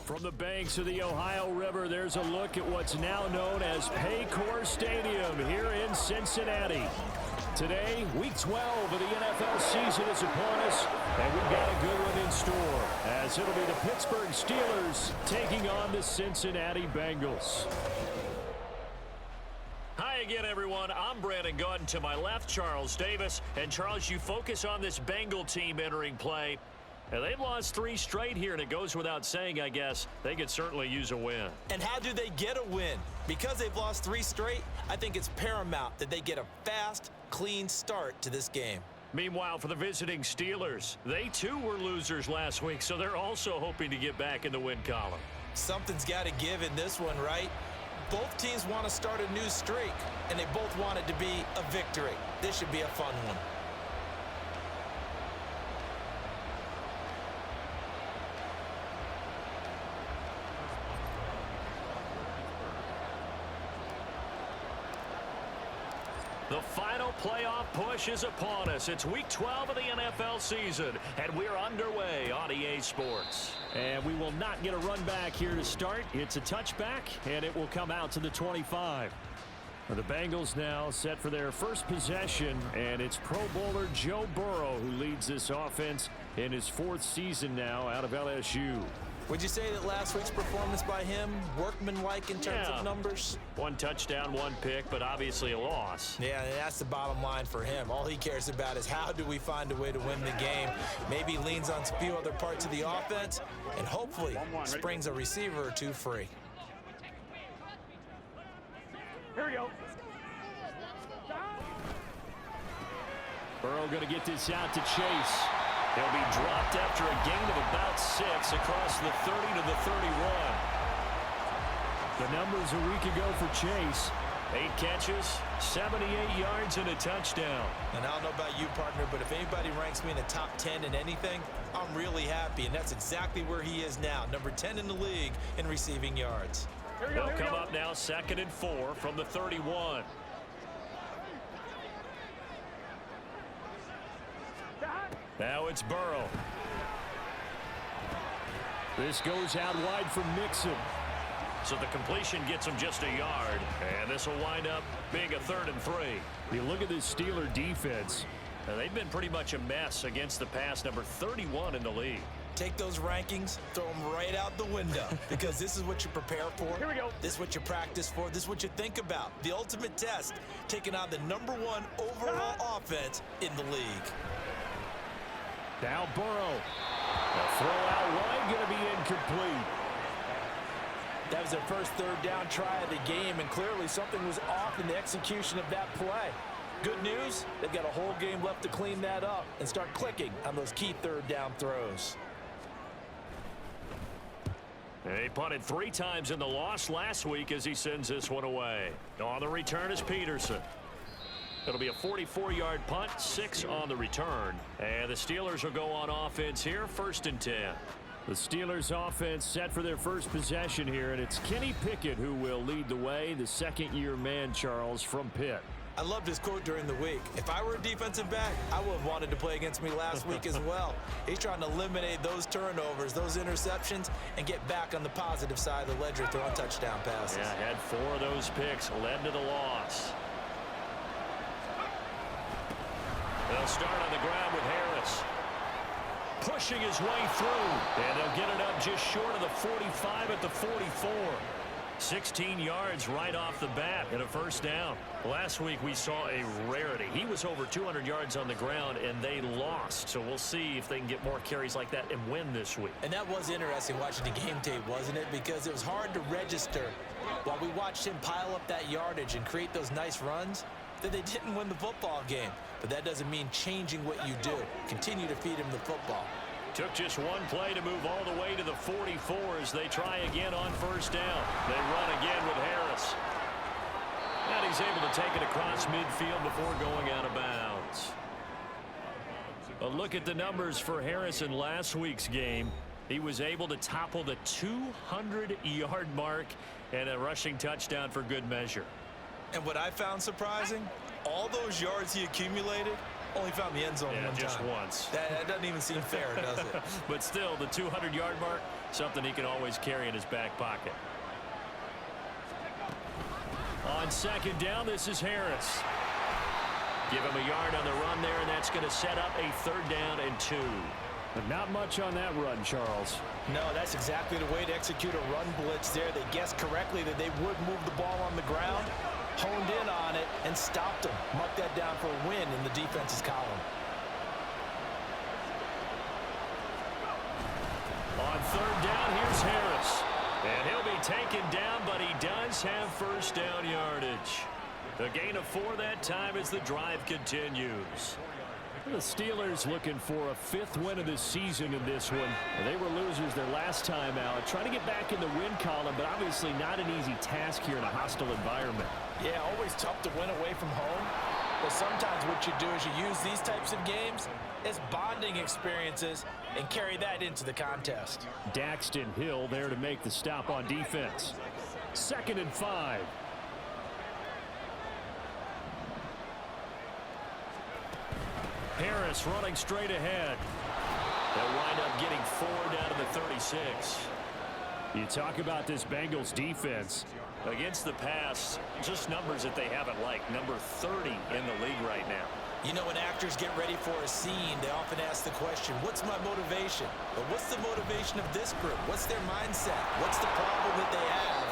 From the banks of the Ohio River, there's a look at what's now known as Paycor Stadium here in Cincinnati. Today, Week 12 of the NFL season is upon us, and we've got a good one in store, as it'll be the Pittsburgh Steelers taking on the Cincinnati Bengals. Hi again, everyone. I'm Brandon Gautin. To my left, Charles Davis. And, Charles, you focus on this Bengal team entering play. And they've lost 3 straight here, and it goes without saying, I guess, they could certainly use a win. And how do they get a win? Because they've lost 3 straight, I think it's paramount that they get a fast, clean start to this game. Meanwhile, for the visiting Steelers, they too were losers last week, so they're also hoping to get back in the win column. Something's got to give in this one, right? Both teams want to start a new streak, and they both want it to be a victory. This should be a fun one. The final playoff push is upon us. It's Week 12 of the NFL season, and we're underway on EA Sports. And we will not get a run back here to start. It's a touchback, and it will come out to the 25. The Bengals now set for their first possession, and it's Pro Bowler Joe Burrow who leads this offense in his 4th season now out of LSU. Would you say that last week's performance by him, workmanlike in terms of numbers? 1 touchdown, 1 pick, but obviously a loss. Yeah, and that's the bottom line for him. All he cares about is how do we find a way to win the game. Maybe leans on a few other parts of the offense, and hopefully springs a receiver or 2 free. Here we go. Burrow going to get this out to Chase. He'll be dropped after a gain of about 6 across the 30 to the 31. The numbers a week ago for Chase. 8 catches, 78 yards, and a touchdown. And I don't know about you, partner, but if anybody ranks me in the top 10 in anything, I'm really happy, and that's exactly where he is now, number 10 in the league in receiving yards. They'll come up now 2nd and 4 from the 31. Now it's Burrow. This goes out wide from Mixon. So the completion gets him just a yard. And this will wind up being a 3rd and 3. You look at this Steeler defense. Now, they've been pretty much a mess against the pass, number 31 in the league. Take those rankings, throw them right out the window, because this is what you prepare for. Here we go. This is what you practice for. This is what you think about. The ultimate test, taking on the number 1 overall offense in the league. Now Burrow. The throw out wide going to be incomplete. That was their first 3rd down try of the game, and clearly something was off in the execution of that play. Good news, they've got a whole game left to clean that up and start clicking on those key 3rd down throws. He punted 3 times in the loss last week as he sends this one away. On the return is Peterson. It'll be a 44-yard punt, 6 on the return. And the Steelers will go on offense here, 1st and 10. The Steelers offense set for their first possession here, and it's Kenny Pickett who will lead the way, the 2nd-year man, Charles, from Pitt. I loved his quote during the week. If I were a defensive back, I would have wanted to play against me last week as well. He's trying to eliminate those turnovers, those interceptions, and get back on the positive side of the ledger throwing touchdown passes. Yeah, had 4 of those picks, led to the loss. They'll start on the ground with Harris. Pushing his way through, and they'll get it up just short of the 45 at the 44. 16 yards right off the bat and a 1st down. Last week we saw a rarity. He was over 200 yards on the ground, and they lost. So we'll see if they can get more carries like that and win this week. And that was interesting watching the game tape, wasn't it? Because it was hard to register while we watched him pile up that yardage and create those nice runs that they didn't win the football game. But that doesn't mean changing what you do. Continue to feed him the football. Took just 1 play to move all the way to the 44 as they try again on 1st down. They run again with Harris. And he's able to take it across midfield before going out of bounds. A look at the numbers for Harris in last week's game. He was able to topple the 200-yard mark and a rushing touchdown for good measure. And what I found surprising, all those yards he accumulated Only found the end zone one just time. once. That doesn't even seem fair, does it? But still, the 200-yard mark, something he can always carry in his back pocket. On second down, this is Harris. Give him a yard on the run there, and that's going to set up a 3rd down and 2. But not much on that run, Charles. No, that's exactly the way to execute a run blitz there. They guessed correctly that they would move the ball on the ground, honed in on it, and stopped them. Marked that down for a win in the defense's column. On 3rd down, here's Harris. And he'll be taken down, but he does have 1st down yardage. The gain of 4 that time as the drive continues. The Steelers looking for a 5th win of the season in this one. They were losers their last time out. Trying to get back in the win column, but obviously not an easy task here in a hostile environment. Yeah, always tough to win away from home. But sometimes what you do is you use these types of games as bonding experiences and carry that into the contest. Daxton Hill there to make the stop on defense. 2nd and 5. Harris running straight ahead. They'll wind up getting 4 down to the 36. You talk about this Bengals defense. Against the pass, just numbers that they haven't liked. Number 30 in the league right now. You know, when actors get ready for a scene, they often ask the question, what's my motivation? But what's the motivation of this group? What's their mindset? What's the problem that they have?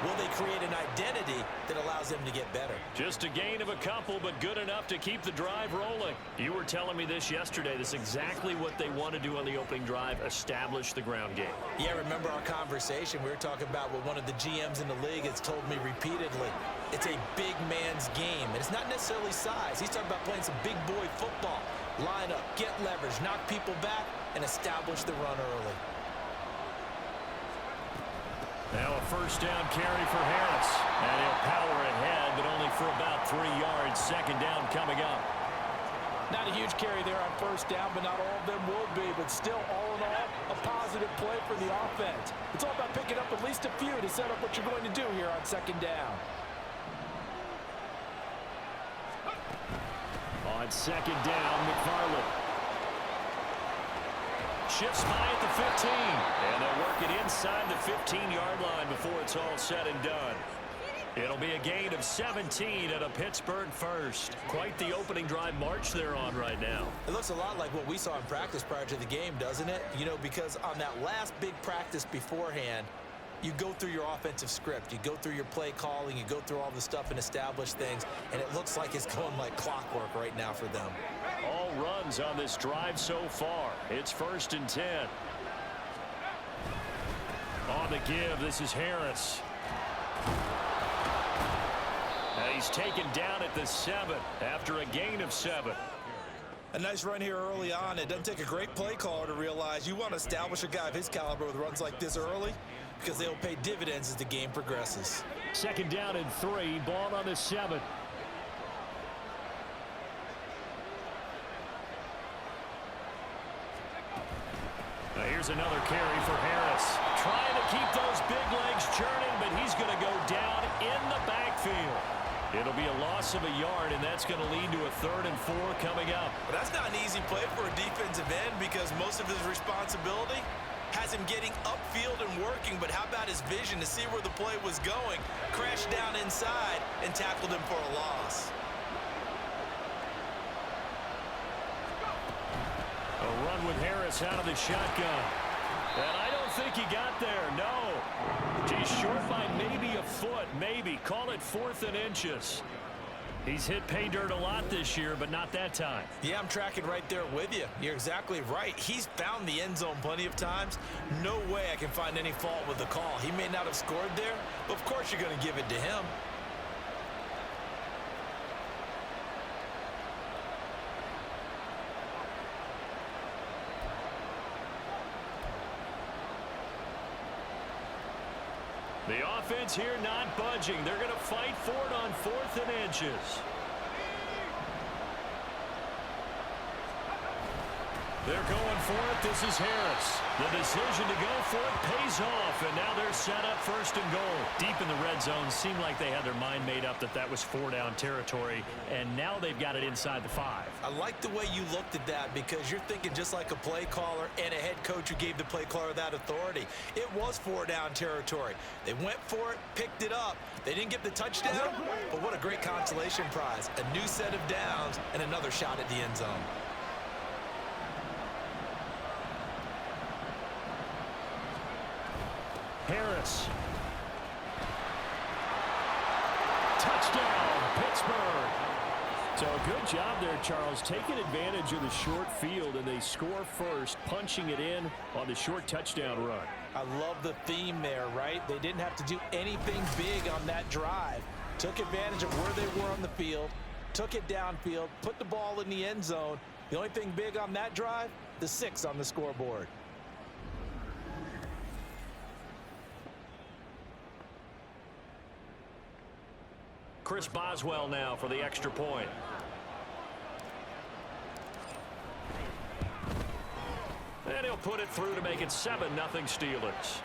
Will they create an identity that allows them to get better? Just a gain of a couple, but good enough to keep the drive rolling. You were telling me this yesterday. This is exactly what they want to do on the opening drive, establish the ground game. Yeah, remember our conversation? We were talking about what one of the GMs in the league has told me repeatedly. It's a big man's game, and it's not necessarily size. He's talking about playing some big boy football. Line up, get leverage, knock people back, and establish the run early. Now a 1st down carry for Harris. And he'll power ahead, but only for about 3 yards. 2nd down coming up. Not a huge carry there on 1st down, but not all of them will be. But still, all in all, a positive play for the offense. It's all about picking up at least a few to set up what you're going to do here on 2nd down. On 2nd down, McFarland. Shifts by at the 15. And they'll work it inside the 15-yard line before it's all said and done. It'll be a gain of 17 and a Pittsburgh 1st. Quite the opening drive march they're on right now. It looks a lot like what we saw in practice prior to the game, doesn't it? You know, because on that last big practice beforehand, you go through your offensive script. You go through your play calling. You go through all the stuff and establish things. And it looks like it's going like clockwork right now for them. All runs on this drive so far. It's 1st and 10. On the give, this is Harris. And he's taken down at the 7 after a gain of 7. A nice run here early on. It doesn't take a great play caller to realize you want to establish a guy of his caliber with runs like this early because they'll pay dividends as the game progresses. 2nd down and 3. Ball on the 7. Now here's another carry for Harris. Trying to keep those big legs churning, but he's going to go down in the backfield. It'll be a loss of a yard, and that's going to lead to a 3rd and 4 coming up. But that's not an easy play for a defensive end because most of his responsibility has him getting upfield and working, but how about his vision to see where the play was going, crashed down inside, and tackled him for a loss. A run with Harris out of the shotgun. And I don't think he got there, no. He's short by maybe a foot, maybe. Call it 4th and inches. He's hit pay dirt a lot this year, but not that time. Yeah, I'm tracking right there with you. You're exactly right. He's found the end zone plenty of times. No way I can find any fault with the call. He may not have scored there, but of course you're going to give it to him. The offense here not budging. They're going to fight for it on 4th and inches. They're going for it. This is Harris. The decision to go for it pays off, and now they're set up first and goal. Deep in the red zone, seemed like they had their mind made up that that was 4-down territory, and now they've got it inside the 5. I like the way you looked at that because you're thinking just like a play caller and a head coach who gave the play caller that authority. It was 4-down territory. They went for it, picked it up. They didn't get the touchdown, but what a great consolation prize. A new set of downs and another shot at the end zone. Harris. Touchdown, Pittsburgh. So a good job there, Charles, taking advantage of the short field, and they score first, punching it in on the short touchdown run. I love the theme there, right? They didn't have to do anything big on that drive. Took advantage of where they were on the field, took it downfield, put the ball in the end zone. The only thing big on that drive, the 6 on the scoreboard. Chris Boswell now for the extra point. And he'll put it through to make it 7-0 Steelers.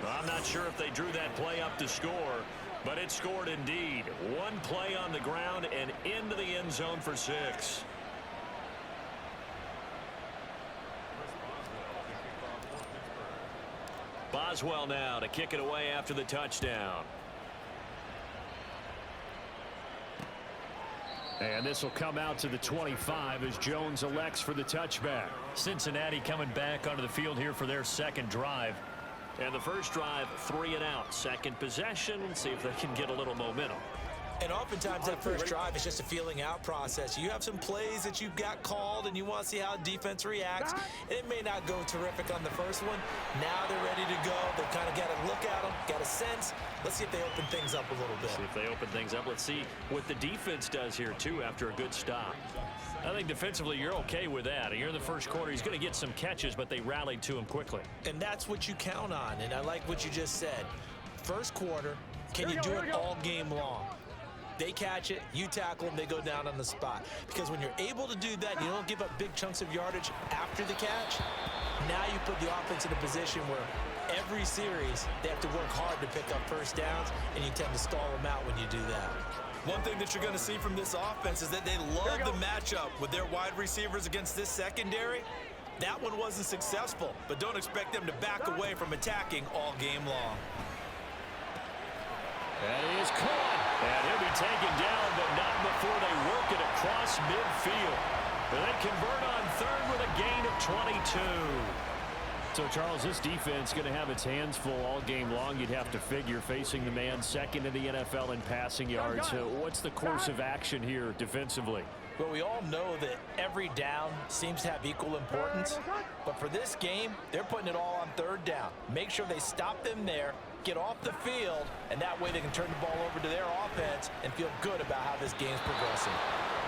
I'm not sure if they drew that play up to score, but it scored indeed. One play on the ground and into the end zone for 6. Boswell now to kick it away after the touchdown. And this will come out to the 25 as Jones elects for the touchback. Cincinnati coming back onto the field here for their second drive. And the first drive, 3 and out. Second possession, see if they can get a little momentum. And oftentimes that first drive is just a feeling out process. You have some plays that you've got called and you want to see how defense reacts. It may not go terrific on the first one. Now they're ready to go. They've kind of got to look at them, got a sense. Let's see if they open things up a little bit. See if they open things up. Let's see what the defense does here, too, after a good stop. I think defensively you're okay with that. Here in the first quarter, he's going to get some catches, but they rallied to him quickly. And that's what you count on, and I like what you just said. First quarter, can you do it all game long? They catch it, you tackle them, they go down on the spot. Because when you're able to do that, you don't give up big chunks of yardage after the catch. Now you put the offense in a position where every series they have to work hard to pick up first downs, and you tend to stall them out when you do that. One thing that you're going to see from this offense is that they love the matchup with their wide receivers against this secondary. That one wasn't successful, but don't expect them to back away from attacking all game long. That is caught. And he'll be taken down, but not before they work it across midfield. And they convert on third with a gain of 22. So, Charles, this defense going to have its hands full all game long, you'd have to figure, facing the man second in the NFL in passing yards. So what's the course of action here defensively? Well, we all know that every down seems to have equal importance. But for this game, they're putting it all on third down. Make sure they stop them there, get off the field, and that way they can turn the ball over to their offense and feel good about how this game's progressing.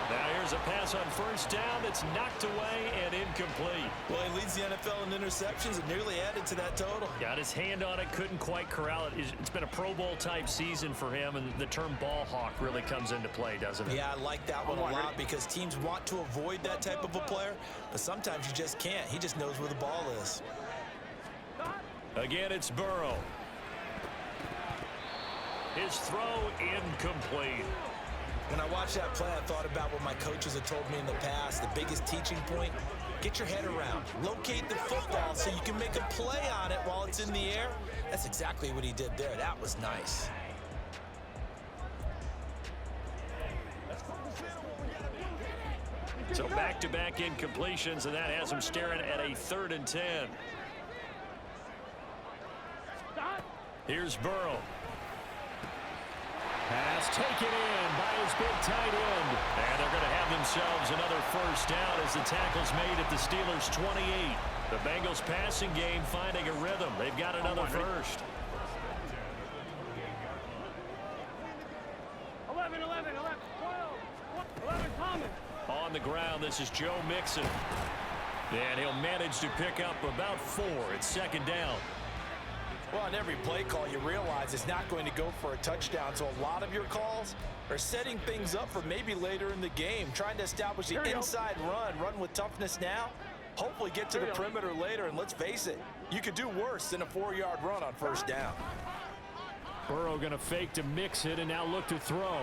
Now here's a pass on first down that's knocked away and incomplete. Well, he leads the NFL in interceptions and nearly added to that total. Got his hand on it, couldn't quite corral it. It's been a Pro Bowl type season for him, and the term ball hawk really comes into play, doesn't it? Yeah, I like that one a lot because teams want to avoid that type of a player, but sometimes you just can't. He just knows where the ball is. Again, it's Burrow. His throw incomplete. When I watched that play, I thought about what my coaches had told me in the past. The biggest teaching point, get your head around. Locate the football so you can make a play on it while it's in the air. That's exactly what he did there. That was nice. So back-to-back incompletions, and that has him staring at a 3rd and 10. Here's Burrow. Pass taken in by his big tight end. And they're going to have themselves another first down as the tackle's made at the Steelers' 28. The Bengals passing game finding a rhythm. They've got another first. 11, 12, 11 Thomas. On the ground, this is Joe Mixon. And he'll manage to pick up about 4. It's 2nd down. Well, on every play call, you realize it's not going to go for a touchdown, so a lot of your calls are setting things up for maybe later in the game, trying to establish the inside run with toughness now, hopefully get to the perimeter later, and let's face it, you could do worse than a 4-yard run on first down. Burrow going to fake to mix it and now look to throw.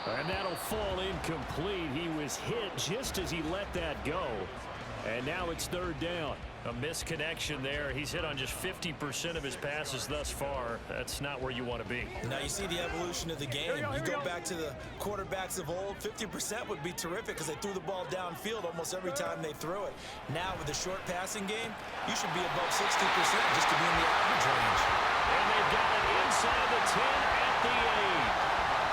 And that'll fall incomplete. He was hit just as he let that go. And now it's third down. A misconnection there. He's hit on just 50% of his passes thus far. That's not where you want to be. Now you see the evolution of the game. You go back to the quarterbacks of old, 50% would be terrific because they threw the ball downfield almost every time they threw it. Now with the short passing game, you should be above 60% just to be in the average range. And they've got it inside the 10 at the 8.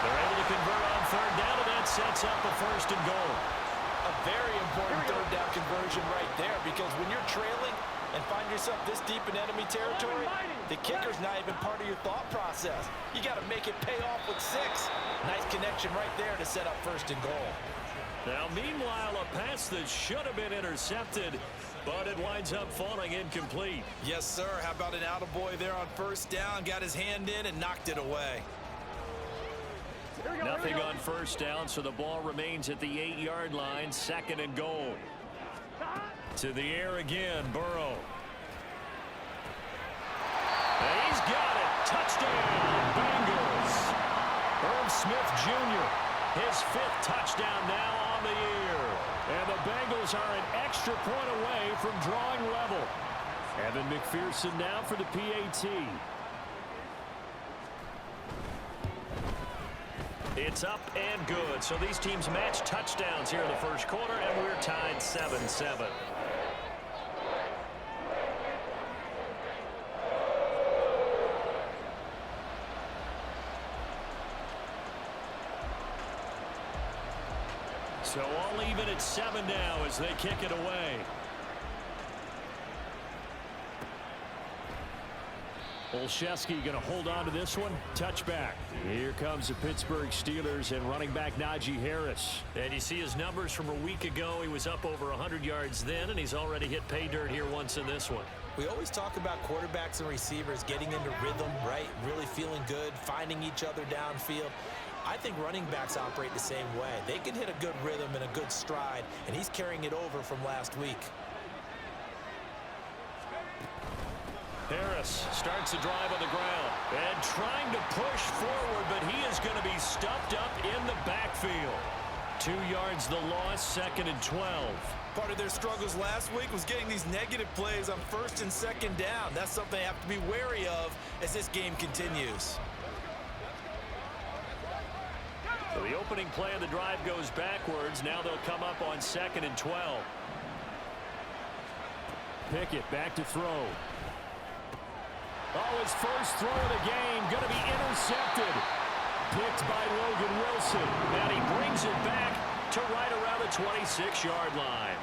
They're able to convert on third down, and that sets up a first and goal. A very important third down conversion right there, because when you're trailing and find yourself this deep in enemy territory, the kicker's not even part of your thought process. You got to make it pay off with 6. Nice connection right there to set up first and goal. Now, meanwhile, a pass that should have been intercepted, but it winds up falling incomplete. Yes, sir. How about an attaboy there on first down? Got his hand in and knocked it away. Nothing on first down, so the ball remains at the 8-yard line, second and goal. To the air again, Burrow. And he's got it. Touchdown, Bengals. Irv Smith Jr., his 5th touchdown now on the year. And the Bengals are an extra point away from drawing level. Evan McPherson now for the PAT. It's up and good. So these teams match touchdowns here in the first quarter, and we're tied 7-7. So all even at 7 now as they kick it away. Olszewski going to hold on to this one. Touchback. Here comes the Pittsburgh Steelers and running back Najee Harris. And you see his numbers from a week ago. He was up over 100 yards then, and he's already hit pay dirt here once in this one. We always talk about quarterbacks and receivers getting into rhythm, right? Really feeling good, finding each other downfield. I think running backs operate the same way. They can hit a good rhythm and a good stride, and he's carrying it over from last week. Harris starts the drive on the ground and trying to push forward, but he is going to be stuffed up in the backfield. 2 yards the loss, second and 12. Part of their struggles last week was getting these negative plays on first and second down. That's something they have to be wary of as this game continues. So the opening play of the drive goes backwards. Now they'll come up on second and 12. Pickett back to throw. Oh, his first throw of the game going to be intercepted. Picked by Logan Wilson. And he brings it back to right around the 26-yard line.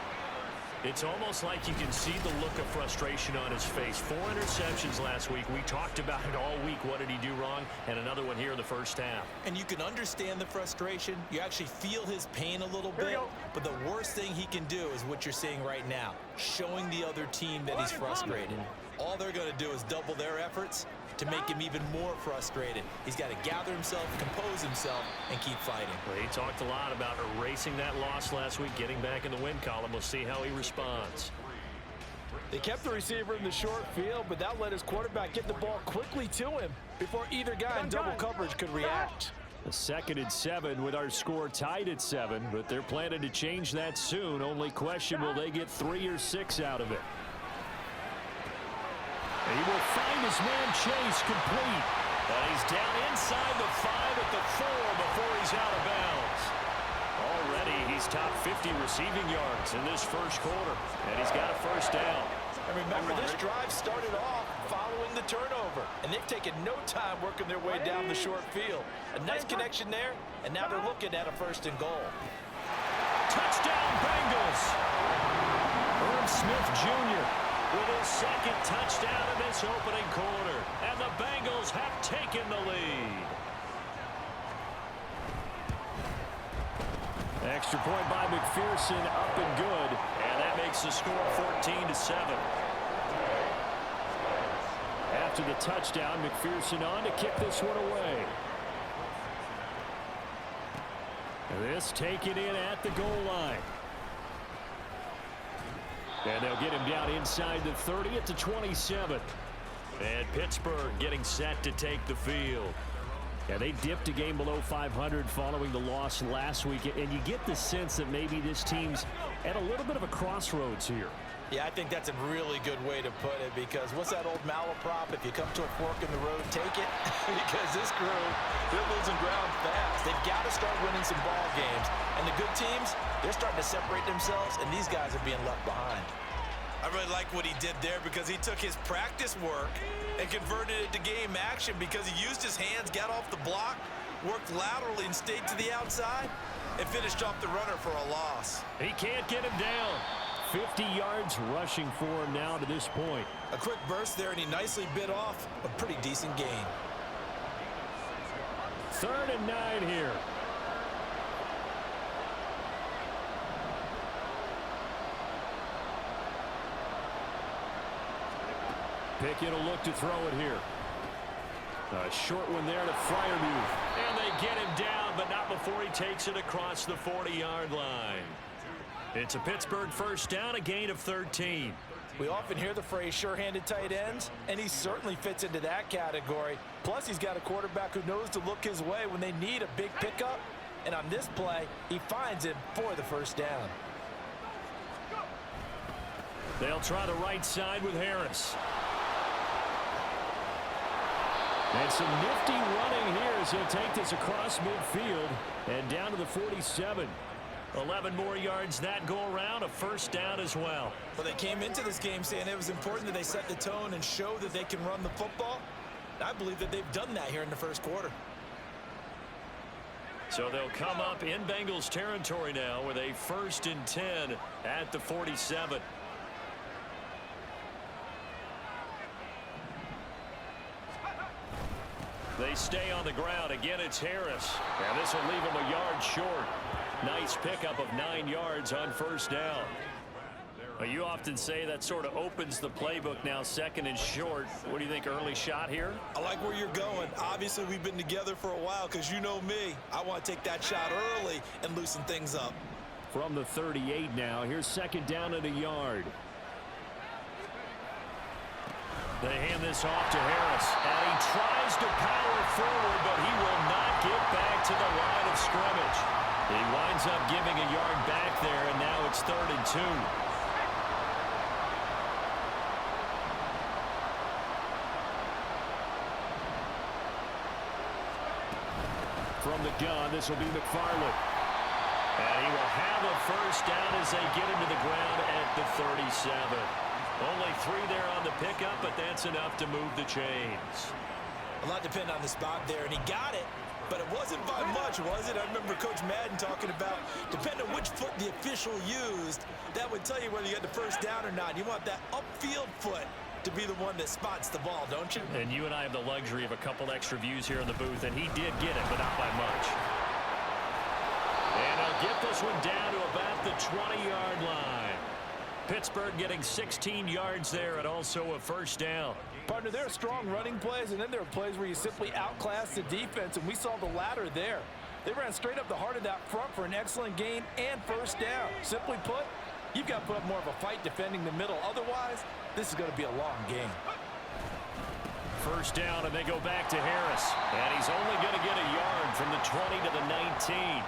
It's almost like you can see the look of frustration on his face. 4 interceptions last week. We talked about it all week. What did he do wrong? And another one here in the first half. And you can understand the frustration. You actually feel his pain a little bit. But the worst thing he can do is what you're seeing right now, showing the other team that he's frustrated. All they're going to do is double their efforts to make him even more frustrated. He's got to gather himself, compose himself, and keep fighting. Well, he talked a lot about erasing that loss last week, getting back in the win column. We'll see how he responds. They kept the receiver in the short field, but that let his quarterback get the ball quickly to him before either guy in double coverage could react. A second and 7 with our score tied at 7, but they're planning to change that soon. Only question, will they get 3 or 6 out of it? He will find his man Chase complete. And he's down inside the 5 at the 4 before he's out of bounds. Already he's top 50 receiving yards in this first quarter. And he's got a first down. And remember, this drive started off following the turnover. And they've taken no time working their way down the short field. A nice connection there, and now they're looking at a first and goal. Touchdown, Bengals! Irv Smith Jr. with his second touchdown in this opening quarter. And the Bengals have taken the lead. Extra point by McPherson, up and good. And that makes the score 14-7. to the touchdown. McPherson on to kick this one away. And this taken in at the goal line. And they'll get him down inside the 30 at the 27. And Pittsburgh getting set to take the field. Yeah, they dipped a game below 500 following the loss last week. And you get the sense that maybe this team's at a little bit of a crossroads here. Yeah, I think that's a really good way to put it, because what's that old malaprop? If you come to a fork in the road, take it. Because this crew, they're losing ground fast. They've got to start winning some ball games. And the good teams, they're starting to separate themselves, and these guys are being left behind. I really like what he did there, because he took his practice work and converted it to game action, because he used his hands, got off the block, worked laterally and stayed to the outside, and finished off the runner for a loss. He can't get him down. 50 yards rushing for him now to this point. A quick burst there, and he nicely bit off a pretty decent gain. 3rd and 9 here. Pickett will look to throw it here. A short one there to Freiermuth. And they get him down, but not before he takes it across the 40-yard line. It's a Pittsburgh first down, a gain of 13. We often hear the phrase sure-handed tight ends, and he certainly fits into that category. Plus, he's got a quarterback who knows to look his way when they need a big pickup. And on this play, he finds him for the first down. They'll try the right side with Harris. And some nifty running here as he'll take this across midfield and down to the 47. 11 more yards that go around, a first down as well. But they came into this game saying it was important that they set the tone and show that they can run the football. I believe that they've done that here in the first quarter. So they'll come up in Bengals territory now with a 1st and 10 at the 47. They stay on the ground. Again, it's Harris. And this will leave him a yard short. Nice pickup of 9 yards on first down. Well, you often say that sort of opens the playbook now, 2nd and short. What do you think, early shot here? I like where you're going. Obviously, we've been together for a while, because you know me. I want to take that shot early and loosen things up. From the 38 now, here's 2nd down and a yard. They hand this off to Harris, and he tries to power forward, but he will not get back to the line of scrimmage. He winds up giving a yard back there, and now it's 3rd and 2. From the gun, this will be McFarland. And he will have a first down as they get him to the ground at the 37. Only 3 there on the pickup, but that's enough to move the chains. A lot depended on the spot there, and he got it. But it wasn't by much, was it? I remember Coach Madden talking about, depending on which foot the official used, that would tell you whether you got the first down or not. You want that upfield foot to be the one that spots the ball, don't you? And you and I have the luxury of a couple extra views here in the booth, and he did get it, but not by much. And he'll get this one down to about the 20-yard line. Pittsburgh getting 16 yards there and also a first down. Partner, there are strong running plays, and then there are plays where you simply outclass the defense, and we saw the latter there. They ran straight up the heart of that front for an excellent gain and first down. Simply put, you've got to put up more of a fight defending the middle. Otherwise, this is going to be a long game. First down, and they go back to Harris. And he's only going to get a yard from the 20 to the 19.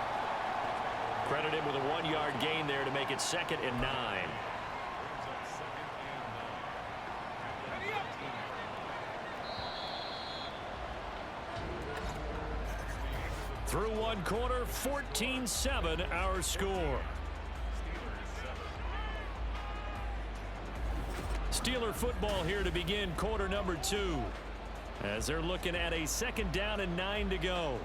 Credit him with a 1-yard gain there to make it 2nd and 9. Through one quarter, 14-7 our score. Steeler football here to begin quarter number 2. As they're looking at a 2nd down and 9 to go.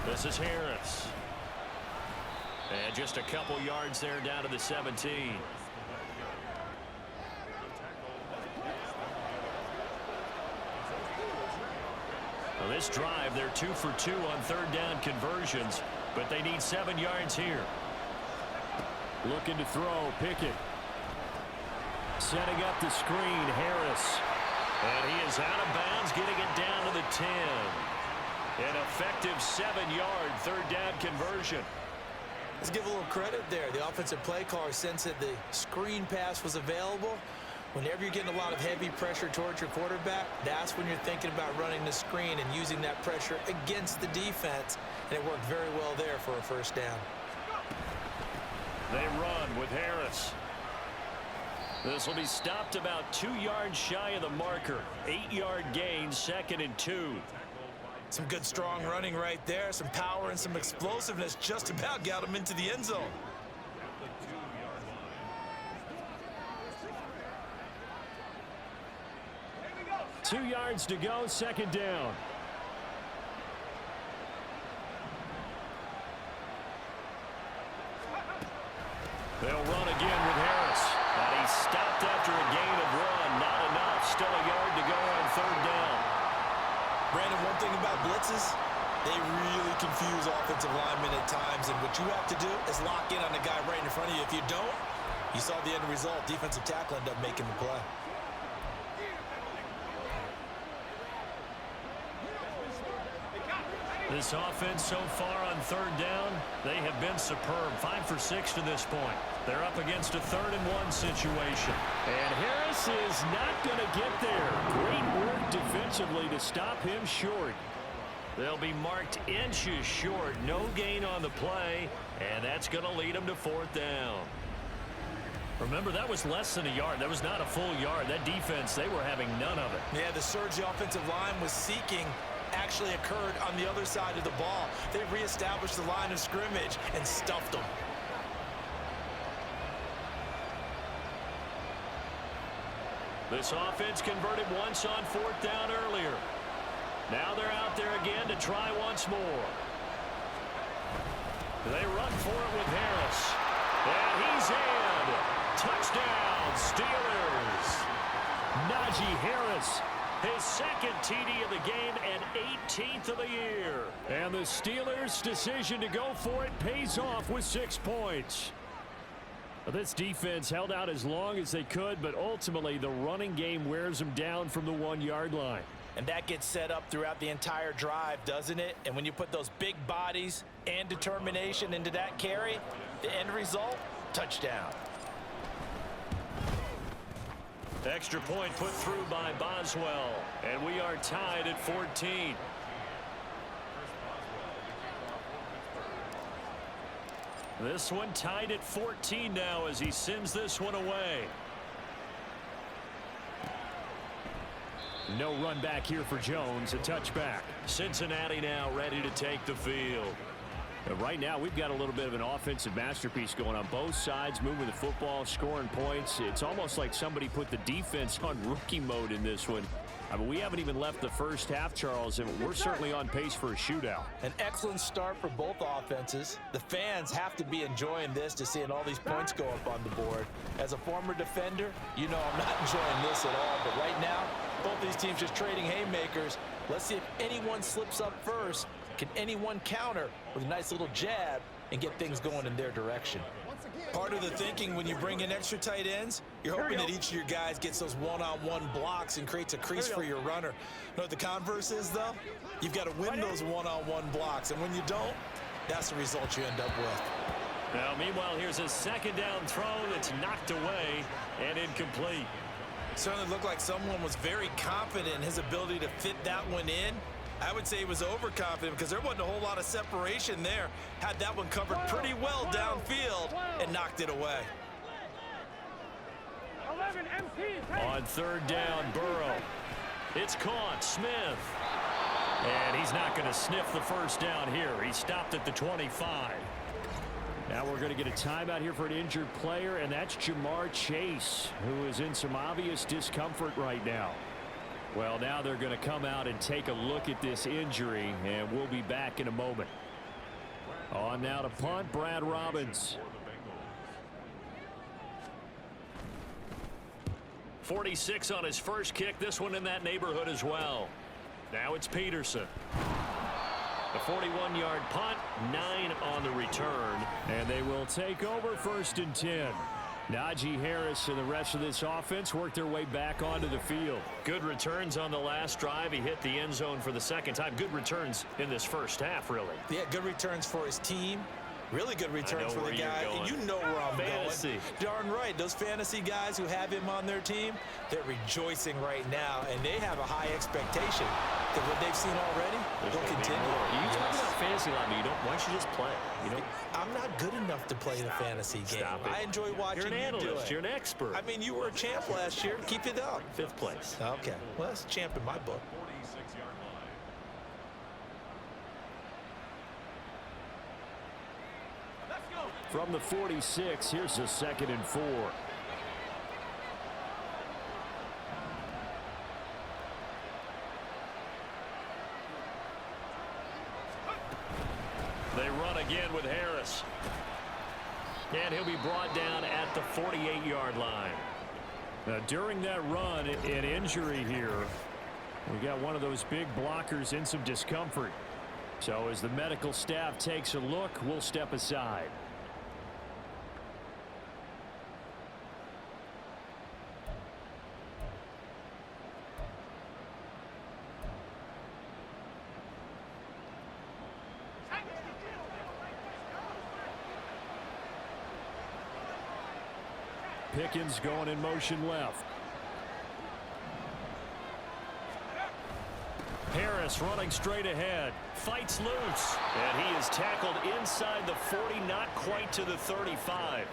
This is Harris. And just a couple yards there down to the 17. Well, this drive, they're 2 for 2 on third down conversions, but they need 7 yards here. Looking to throw, Pickett. Setting up the screen, Harris. And he is out of bounds, getting it down to the 10. An effective 7-yard third down conversion. Let's give a little credit there. The offensive play caller sensed that the screen pass was available. Whenever you're getting a lot of heavy pressure towards your quarterback, that's when you're thinking about running the screen and using that pressure against the defense. And it worked very well there for a first down. They run with Harris. This will be stopped about 2 yards shy of the marker. 8-yard gain, 2nd and 2. Some good strong running right there. Some power and some explosiveness just about got him into the end zone. Two yards to go, 2nd down. They'll run again with Harris. And he stopped after a gain of 1. Not enough. Still a yard to go on third down. Brandon, one thing about blitzes, they really confuse offensive linemen at times. And what you have to do is lock in on the guy right in front of you. If you don't, you saw the end result. Defensive tackle ended up making the play. This offense so far on third down, they have been superb. 5 for 6 to this point. They're up against a 3rd and 1 situation. And Harris is not going to get there. Great work defensively to stop him short. They'll be marked inches short. No gain on the play, and that's going to lead them to 4th down. Remember, that was less than a yard. That was not a full yard. That defense, they were having none of it. Yeah, the surge the offensive line was seeking actually occurred on the other side of the ball. They reestablished the line of scrimmage and stuffed them. This offense converted once on 4th down earlier. Now they're out there again to try once more. They run for it with Harris. And he's in. Touchdown, Steelers. Najee Harris. His 2nd TD of the game and 18th of the year. And the Steelers' decision to go for it pays off with 6 points. Well, this defense held out as long as they could, but ultimately the running game wears them down from the 1-yard line. And that gets set up throughout the entire drive, doesn't it? And when you put those big bodies and determination into that carry, the end result, touchdown. Extra point put through by Boswell. And we are tied at 14. This one tied at 14 now as he sends this one away. No run back here for Jones. A touchback. Cincinnati now ready to take the field. Right now, we've got a little bit of an offensive masterpiece going on both sides, moving the football, scoring points. It's almost like somebody put the defense on rookie mode in this one. I mean, we haven't even left the first half, Charles, and we're certainly on pace for a shootout. An excellent start for both offenses. The fans have to be enjoying this, to seeing all these points go up on the board. As a former defender, you know I'm not enjoying this at all. But right now, both these teams just trading haymakers. Let's see if anyone slips up first. Can anyone counter with a nice little jab and get things going in their direction? Part of the thinking when you bring in extra tight ends, you're hoping that each of your guys gets those one-on-one blocks and creates a crease for your runner. You know what the converse is, though? You've got to win those one-on-one blocks, and when you don't, that's the result you end up with. Now, meanwhile, here's a 2nd down throw that's knocked away and incomplete. Certainly looked like someone was very confident in his ability to fit that one in. I would say he was overconfident because there wasn't a whole lot of separation there. Had that one covered pretty well downfield and knocked it away. 11 MPs. On 3rd down, Burrow. It's caught. Smith. And he's not going to sniff the first down here. He stopped at the 25. Now we're going to get a timeout here for an injured player, and that's Jamar Chase, who is in some obvious discomfort right now. Well, now they're going to come out and take a look at this injury, and we'll be back in a moment. On now to punt, Brad Robbins. 46 on his first kick. This one in that neighborhood as well. Now it's Peterson. A 41-yard punt, 9 on the return. And they will take over 1st and 10. Najee Harris and the rest of this offense work their way back onto the field. Good returns on the last drive. He hit the end zone for the second time. Good returns in this first half, really. Yeah, good returns for his team. Really good returns for the guy. You know where I'm Fantasy. going. Darn right. Those fantasy guys who have him on their team, they're rejoicing right now, and they have a high expectation that what they've seen already will continue. You talk about fantasy like me. Why don't you just play? I'm not good enough to play the fantasy game. Stop it. I enjoy watching You're an you do analyst. it. You're an expert. I mean, you were a champ last year. Keep it up. 5th place. Okay. Well, that's a champ in my book. From the 46, here's a 2nd and 4. They run again with Harris. And he'll be brought down at the 48-yard line. Now, during that run, an injury here. We got one of those big blockers in some discomfort. So as the medical staff takes a look, we'll step aside. Pickens going in motion left. Harris running straight ahead. Fights loose. And he is tackled inside the 40, not quite to the 35.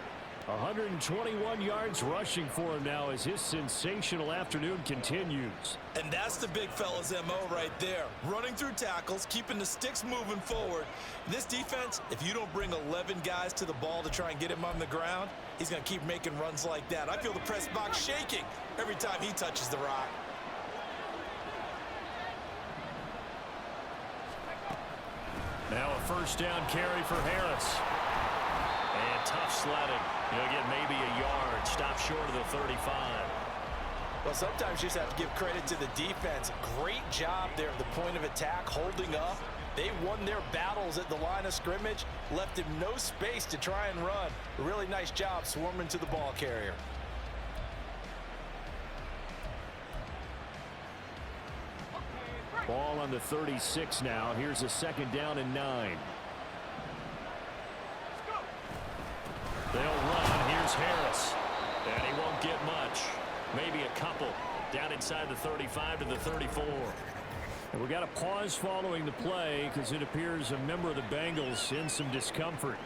121 yards rushing for him now as his sensational afternoon continues. And that's the big fella's MO right there. Running through tackles, keeping the sticks moving forward. This defense, if you don't bring 11 guys to the ball to try and get him on the ground, he's going to keep making runs like that. I feel the press box shaking every time he touches the rock. Now a 1st down carry for Harris. And tough sledding. He'll get maybe a yard. Stop short of the 35. Well, sometimes you just have to give credit to the defense. Great job there at the point of attack, holding up. They won their battles at the line of scrimmage, left him no space to try and run. A really nice job swarming to the ball carrier. Ball on the 36 now. Here's a 2nd down and 9. They'll run. Here's Harris. And he won't get much. Maybe a couple. Down inside the 35 to the 34. And we got a pause following the play because it appears a member of the Bengals in some discomfort.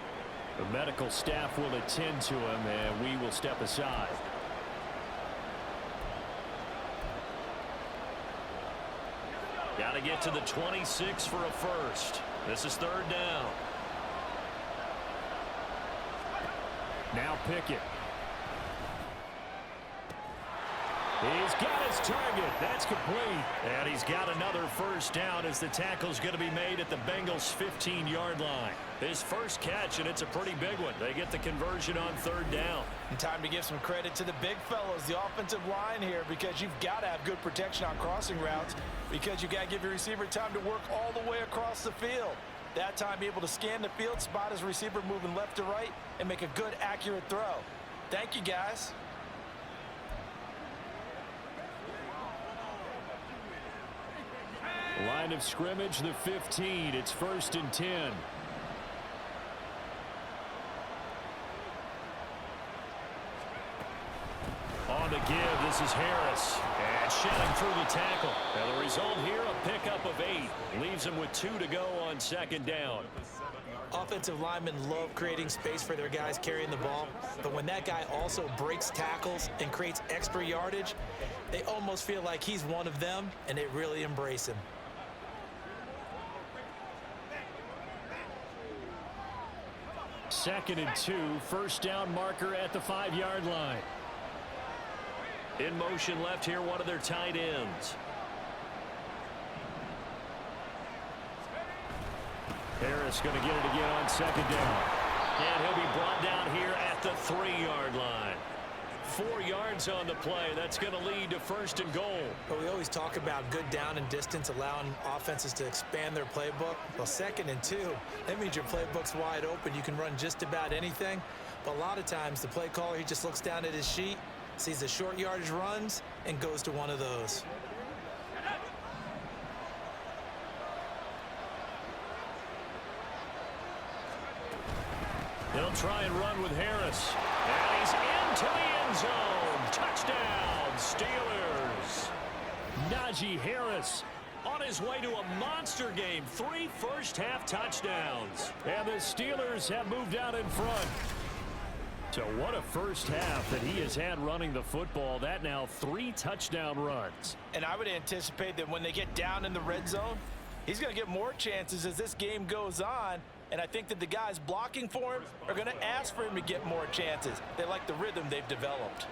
The medical staff will attend to him, and we will step aside. Got to get to the 26 for a first. This is 3rd down. Now Pickett. He's got his target. That's complete. And he's got another 1st down as the tackle's going to be made at the Bengals' 15-yard line. His first catch, and it's a pretty big one. They get the conversion on 3rd down. And time to give some credit to the big fellas, the offensive line here, because you've got to have good protection on crossing routes, because you've got to give your receiver time to work all the way across the field. That time, be able to scan the field, spot his receiver moving left to right, and make a good, accurate throw. Thank you, guys. Line of scrimmage, the 15. It's 1st and 10. On to give. This is Harris. And shedding through the tackle. And the result here, a pickup of 8. Leaves him with 2 to go on 2nd down. Offensive linemen love creating space for their guys carrying the ball, but when that guy also breaks tackles and creates extra yardage, they almost feel like he's one of them, and they really embrace him. 2nd and 2. 1st down marker at the 5-yard line. In motion left here, one of their tight ends. Harris going to get it again on second down. And he'll be brought down here at the 3-yard line. 4 yards on the play. That's going to lead to 1st and goal. But we always talk about good down and distance, allowing offenses to expand their playbook. Well, 2nd and 2, that means your playbook's wide open. You can run just about anything. But a lot of times, the play caller, he just looks down at his sheet, sees the short yardage runs, and goes to one of those. He'll try and run with Harris. And he's into the end zone. Touchdown, Steelers. Najee Harris On his way to a monster game. 3 first-half touchdowns. and the Steelers have moved out in front. So what a first half that he has had running the football. That now 3 touchdown runs. And I would anticipate that when they get down in the red zone, he's going to get more chances as this game goes on. And I think that the guys blocking for him are going to ask for him to get more chances. They like the rhythm they've developed.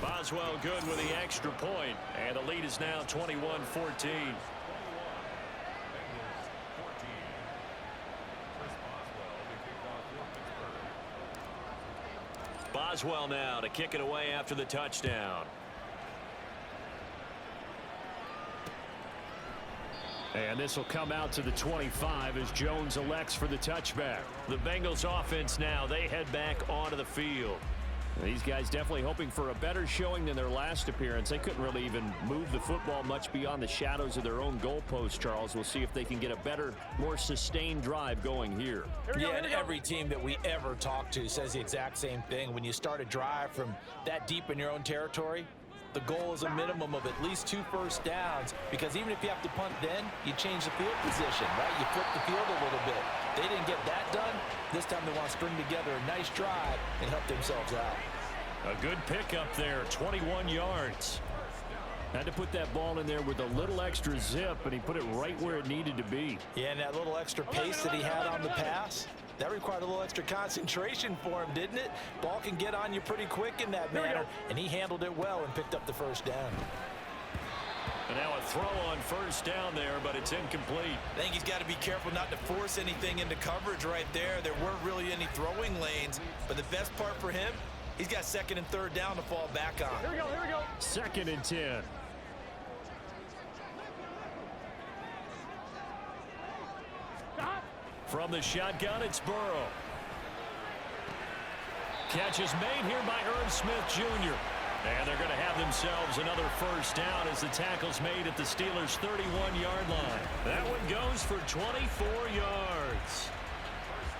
Boswell good with the extra point. And the lead is now 21-14. Boswell now to kick it away after the touchdown. And this will come out to the 25 as Jones elects for the touchback. The Bengals offense now, they head back onto the field. These guys definitely hoping for a better showing than their last appearance. They couldn't really even move the football much beyond the shadows of their own goalpost, Charles. We'll see if they can get a better, more sustained drive going here. Yeah, and every team that we ever talk to says the exact same thing. When you start a drive from that deep in your own territory, the goal is a minimum of at least 2 first downs, because even if you have to punt then, you change the field position, right? You flip the field a little bit. They didn't get that done. This time they want to string together a nice drive and help themselves out. A good pickup there, 21 yards. Had to put that ball in there with a little extra zip, and he put it right where it needed to be. Yeah, and that little extra pace that he had on the pass, that required a little extra concentration for him, didn't it? Ball can get on you pretty quick in that manner, and he handled it well and picked up the first down. And now a throw on first down there, but it's incomplete. I think he's got to be careful not to force anything into coverage right there. There weren't really any throwing lanes, but the best part for him, he's got 2nd and 3rd down to fall back on. Here we go, here we go. 2nd and 10. Stop. From the shotgun, it's Burrow. Catch is made here by Irv Smith Jr. And they're going to have themselves another first down as the tackle's made at the Steelers' 31-yard line. That one goes for 24 yards.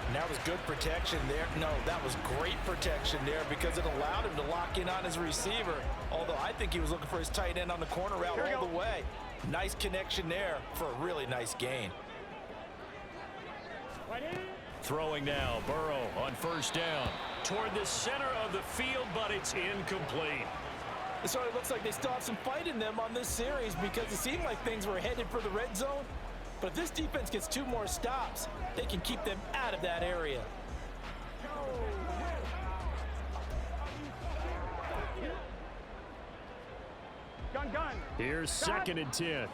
And that was good protection there. No, that was great protection there because it allowed him to lock in on his receiver. Although I think he was looking for his tight end on the corner route all the way. Nice connection there for a really nice gain. Right in. Throwing now, Burrow on first down. Toward the center of the field, but it's incomplete. It sort of looks like they still have some fight in them on this series because it seemed like things were headed for the red zone. But if this defense gets 2 more stops, they can keep them out of that area. Gun, gun. Here's 2nd and 10.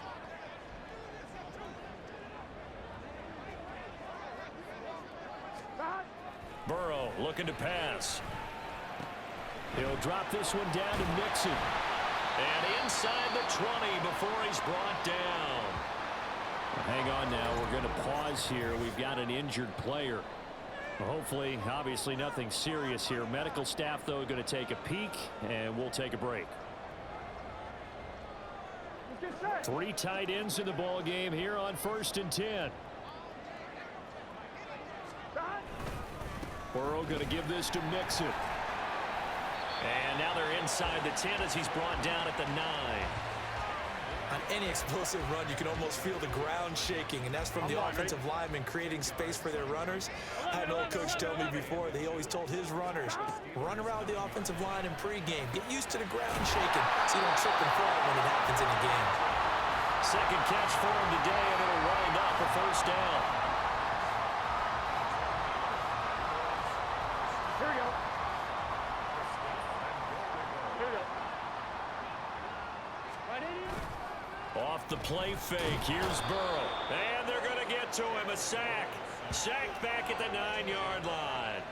Stop. Burrow looking to pass. He'll drop this one down to Mixon. And inside the 20 before he's brought down. Hang on now. We're going to pause here. We've got an injured player. Hopefully, obviously nothing serious here. Medical staff, though, going to take a peek, and we'll take a break. Let's get set. 3 tight ends in the ball game here on 1st and 10. Stop. Burrow going to give this to Mixon. And now they're inside the 10 as he's brought down at the 9. On any explosive run, you can almost feel the ground shaking, and that's from the offensive linemen creating space for their runners. I had an old coach tell me before that he always told his runners, run around the offensive line in pregame. Get used to the ground shaking so you don't trip and fall when it happens in a game. Second catch for him today, and it'll wind up a first down. Here we go. Here we go. Right in. Off off the play fake. Here's Burrow. And they're going to get to him. A sack. Sacked back at the 9-yard line.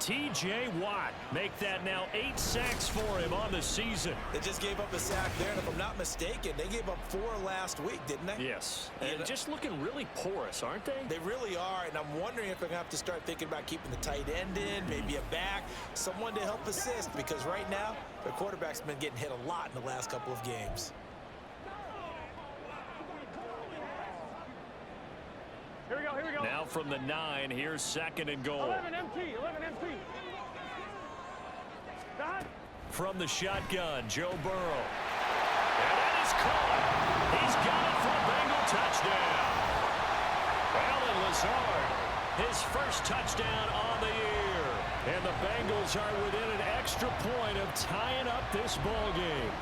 T.J. Watt make that now 8 sacks for him on the season. They just gave up a sack there, and if I'm not mistaken, they gave up 4 last week, didn't they? Yes, and just looking really porous, aren't they? They really are, and I'm wondering if they're going to have to start thinking about keeping the tight end in, maybe a back, someone to help assist, because right now, their quarterback's been getting hit a lot in the last couple of games. Here we go, here we go. Now from the 9, here's 2nd and goal. 11 MT, 11 MT. Dot. From the shotgun, Joe Burrow. And that is caught. He's got it for a Bengal touchdown. Alan Lazard, his first touchdown on the year. And the Bengals are within an extra point of tying up this ball game.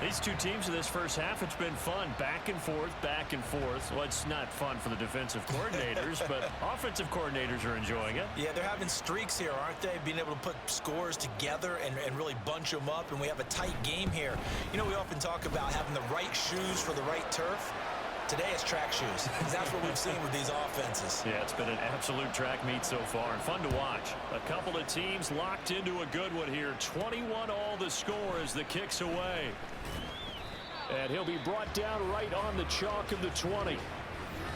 These two teams in this first half, it's been fun. Back and forth, back and forth. Well, it's not fun for the defensive coordinators, but offensive coordinators are enjoying it. Yeah, they're having streaks here, aren't they? Being able to put scores together and really bunch them up, and we have a tight game here. You know, we often talk about having the right shoes for the right turf. Today it's track shoes. That's what we've seen with these offenses. Yeah, it's been an absolute track meet so far, and fun to watch. A couple of teams locked into a good one here. 21 all the score as the kick's away. And he'll be brought down right on the chalk of the 20.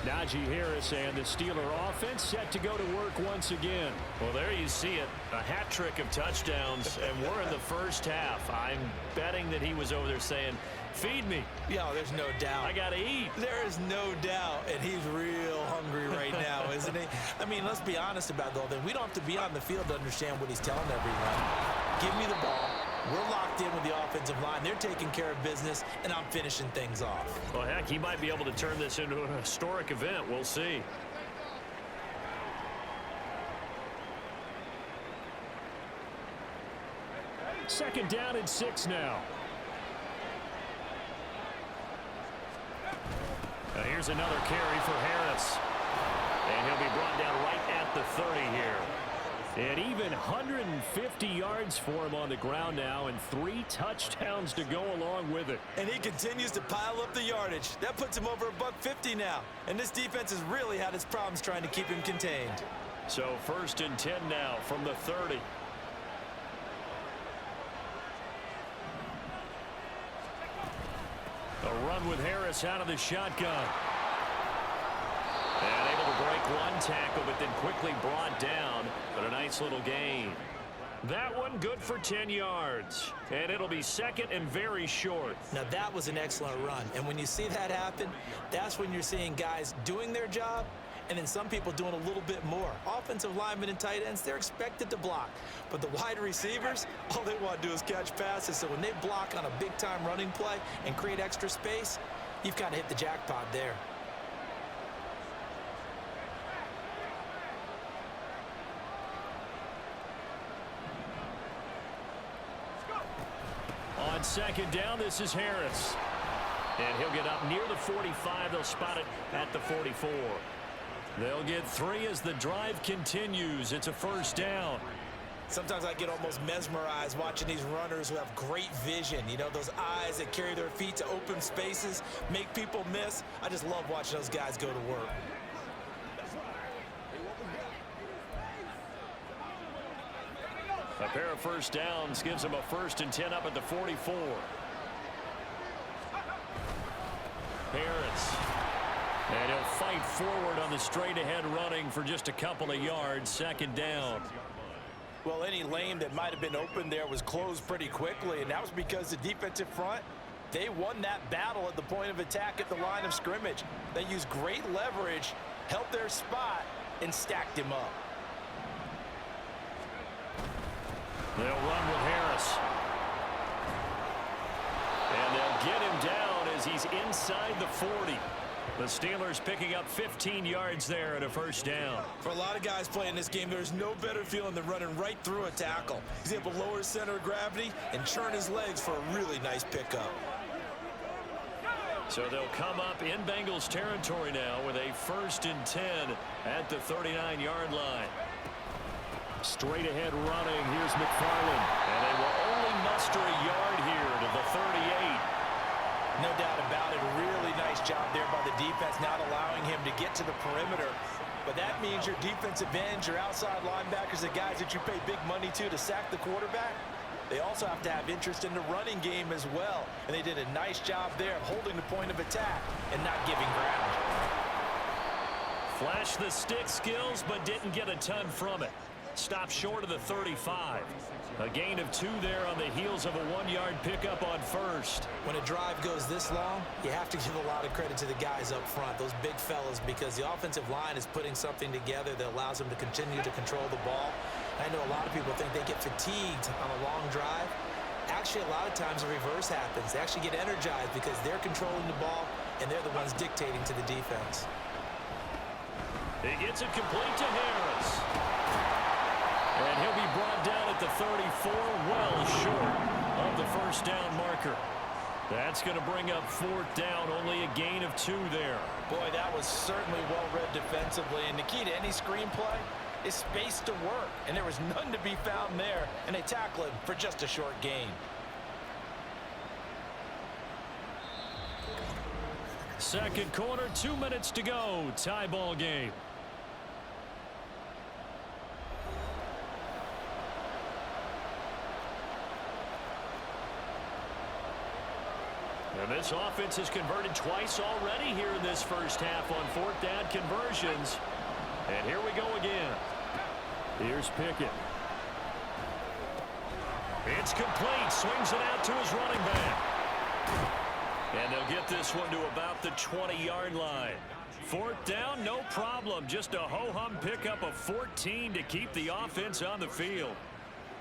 Najee Harris and the Steeler offense set to go to work once again. Well, there you see it. A hat trick of touchdowns, and we're in the first half. I'm betting that he was over there saying, feed me. Yeah, there's no doubt. I got to eat. There is no doubt, and he's real hungry right now, isn't he? I mean, let's be honest about the whole thing. We don't have to be on the field to understand what he's telling everyone. Give me the ball. We're locked in with the offensive line. They're taking care of business, and I'm finishing things off. Well, heck, he might be able to turn this into a historic event. We'll see. Second down and 6 now. Here's another carry for Harris. And he'll be brought down right at the 30 here. And even 150 yards for him on the ground now, and 3 touchdowns to go along with it. And he continues to pile up the yardage. That puts him over $150 now. And this defense has really had its problems trying to keep him contained. So 1st and 10 now from the 30. A run with Harris out of the shotgun. And able to break one tackle, but then quickly brought down. But a nice little gain. That one good for 10 yards. And it'll be 2nd and very short. Now, that was an excellent run. And when you see that happen, that's when you're seeing guys doing their job, and then some people doing a little bit more. Offensive linemen and tight ends, they're expected to block. But the wide receivers, all they want to do is catch passes. So when they block on a big-time running play and create extra space, you've kind of hit the jackpot there. On 2nd down, this is Harris. And he'll get up near the 45. They'll spot it at the 44. They'll get 3 as the drive continues. It's a 1st down. Sometimes I get almost mesmerized watching these runners who have great vision. You know, those eyes that carry their feet to open spaces, make people miss. I just love watching those guys go to work. A pair of 1st downs gives him a 1st and 10 up at the 44. Harris. And he'll fight forward on the straight-ahead running for just a couple of yards. 2nd down. Well, any lane that might have been open there was closed pretty quickly, and that was because the defensive front, they won that battle at the point of attack at the line of scrimmage. They used great leverage, held their spot, and stacked him up. They'll run with Harris. And they'll get him down as he's inside the 40. The Steelers picking up 15 yards there at a 1st down. For a lot of guys playing this game, there's no better feeling than running right through a tackle. He's able to lower his center of gravity and churn his legs for a really nice pickup. So they'll come up in Bengals territory now with a 1st and 10 at the 39-yard line. Straight ahead running. Here's McFarland. And they will only muster a yard here to the 38. No doubt about it, defense not allowing him to get to the perimeter. But that means your defensive ends, your outside linebackers, the guys that you pay big money to sack the quarterback, they also have to have interest in the running game as well. And they did a nice job there of holding the point of attack and not giving ground. Flashed the stick skills, but didn't get a ton from it. Stopped short of the 35. A gain of 2 there on the heels of a 1-yard pickup on first. When a drive goes this long, you have to give a lot of credit to the guys up front, those big fellas, because the offensive line is putting something together that allows them to continue to control the ball. I know a lot of people think they get fatigued on a long drive. Actually, a lot of times the reverse happens. They actually get energized because they're controlling the ball, and they're the ones dictating to the defense. He gets it complete to Harris. And he'll be brought down at the 34, well short of the first down marker. That's going to bring up 4th down, only a gain of 2 there. Boy, that was certainly well read defensively. And the key to any screenplay is space to work. And there was none to be found there. And they tackle him for just a short gain. Second quarter, 2 minutes to go. Tie ball game. And this offense has converted twice already here in this first half on 4th down conversions. And here we go again. Here's Pickett. It's complete. Swings it out to his running back. And they'll get this one to about the 20-yard line. 4th down, no problem. Just a ho-hum pickup of 14 to keep the offense on the field.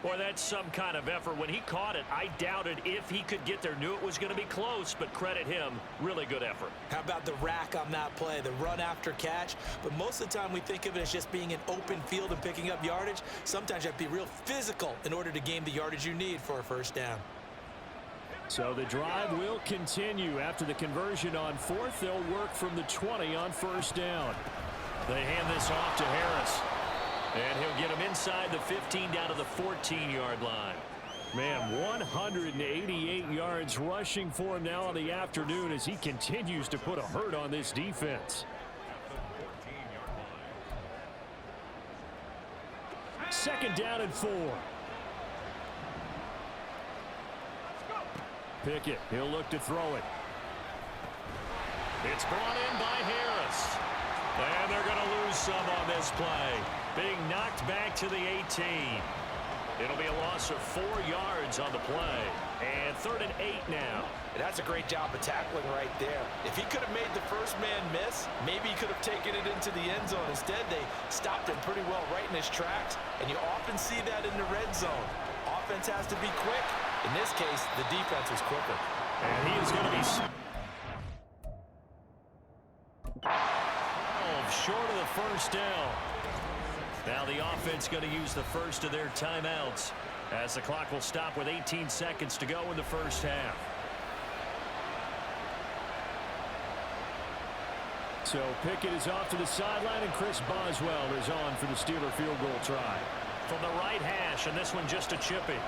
Boy, that's some kind of effort. When he caught it, I doubted if he could get there. Knew it was going to be close, but credit him. Really good effort. How about the rack on that play, the run after catch? But most of the time we think of it as just being an open field and picking up yardage. Sometimes you have to be real physical in order to gain the yardage you need for a first down. So the drive will continue. After the conversion on 4th, they'll work from the 20 on first down. They hand this off to Harris. And he'll get him inside the 15 down to the 14-yard line. Man, 188 yards rushing for him now on the afternoon as he continues to put a hurt on this defense. Second down and 4. Pickett, he'll look to throw it. It's brought in by Harris. And they're going to lose some on this play. Being knocked back to the 18. It'll be a loss of 4 yards on the play. And 3rd and 8 now. And that's a great job of tackling right there. If he could have made the first man miss, maybe he could have taken it into the end zone. Instead, they stopped him pretty well right in his tracks. And you often see that in the red zone. Offense has to be quick. In this case, the defense was quicker. And he is going to be short of the first down. Now the offense going to use the first of their timeouts as the clock will stop with 18 seconds to go in the first half. So Pickett is off to the sideline, and Chris Boswell is on for the Steeler field goal try. From the right hash, and this one just a chippy.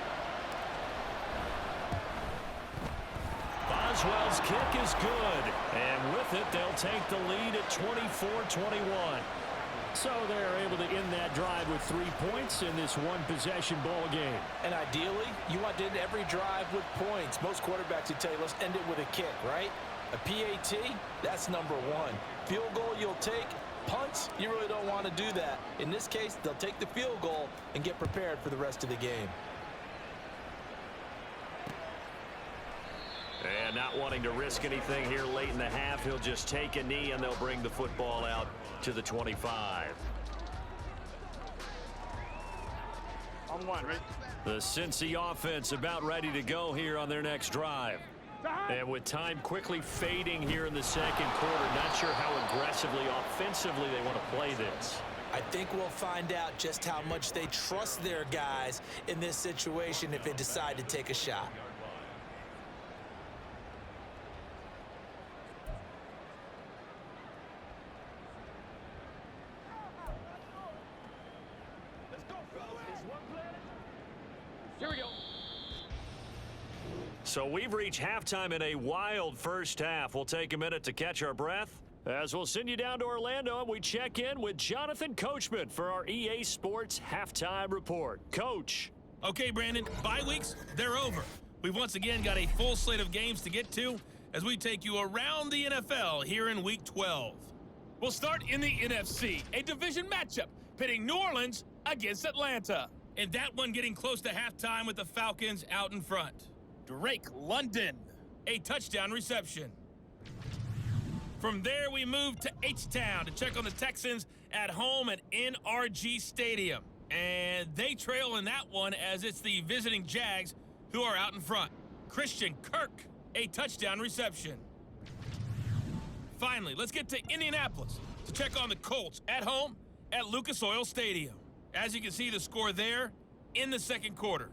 Boswell's kick is good. And with it, they'll take the lead at 24-21. So they're able to end that drive with 3 points in this one-possession ball game. And ideally, you want to end every drive with points. Most quarterbacks would tell you, let's end it with a kick, right? A PAT, that's number 1. Field goal you'll take. Punts, you really don't want to do that. In this case, they'll take the field goal and get prepared for the rest of the game. And not wanting to risk anything here late in the half, he'll just take a knee and they'll bring the football out to the 25. On 1, right? The Cincy offense about ready to go here on their next drive. And with time quickly fading here in the second quarter, not sure how aggressively, offensively they want to play this. I think we'll find out just how much they trust their guys in this situation if they decide to take a shot. Here we go. So we've reached halftime in a wild first half. We'll take a minute to catch our breath, As we'll send you down to Orlando, and we check in with Jonathan Coachman for our EA Sports Halftime Report. Coach. Okay, Brandon, bye weeks, they're over. We've once again got a full slate of games to get to as we take you around the NFL here in Week 12. We'll start in the NFC, a division matchup pitting New Orleans against Atlanta. And that one getting close to halftime with the Falcons out in front. Drake London, a touchdown reception. From there, we move to H-Town to check on the Texans at home at NRG Stadium. And they trail in that one as it's the visiting Jags who are out in front. Christian Kirk, a touchdown reception. Finally, let's get to Indianapolis to check on the Colts at home at Lucas Oil Stadium. As you can see, the score there in the second quarter.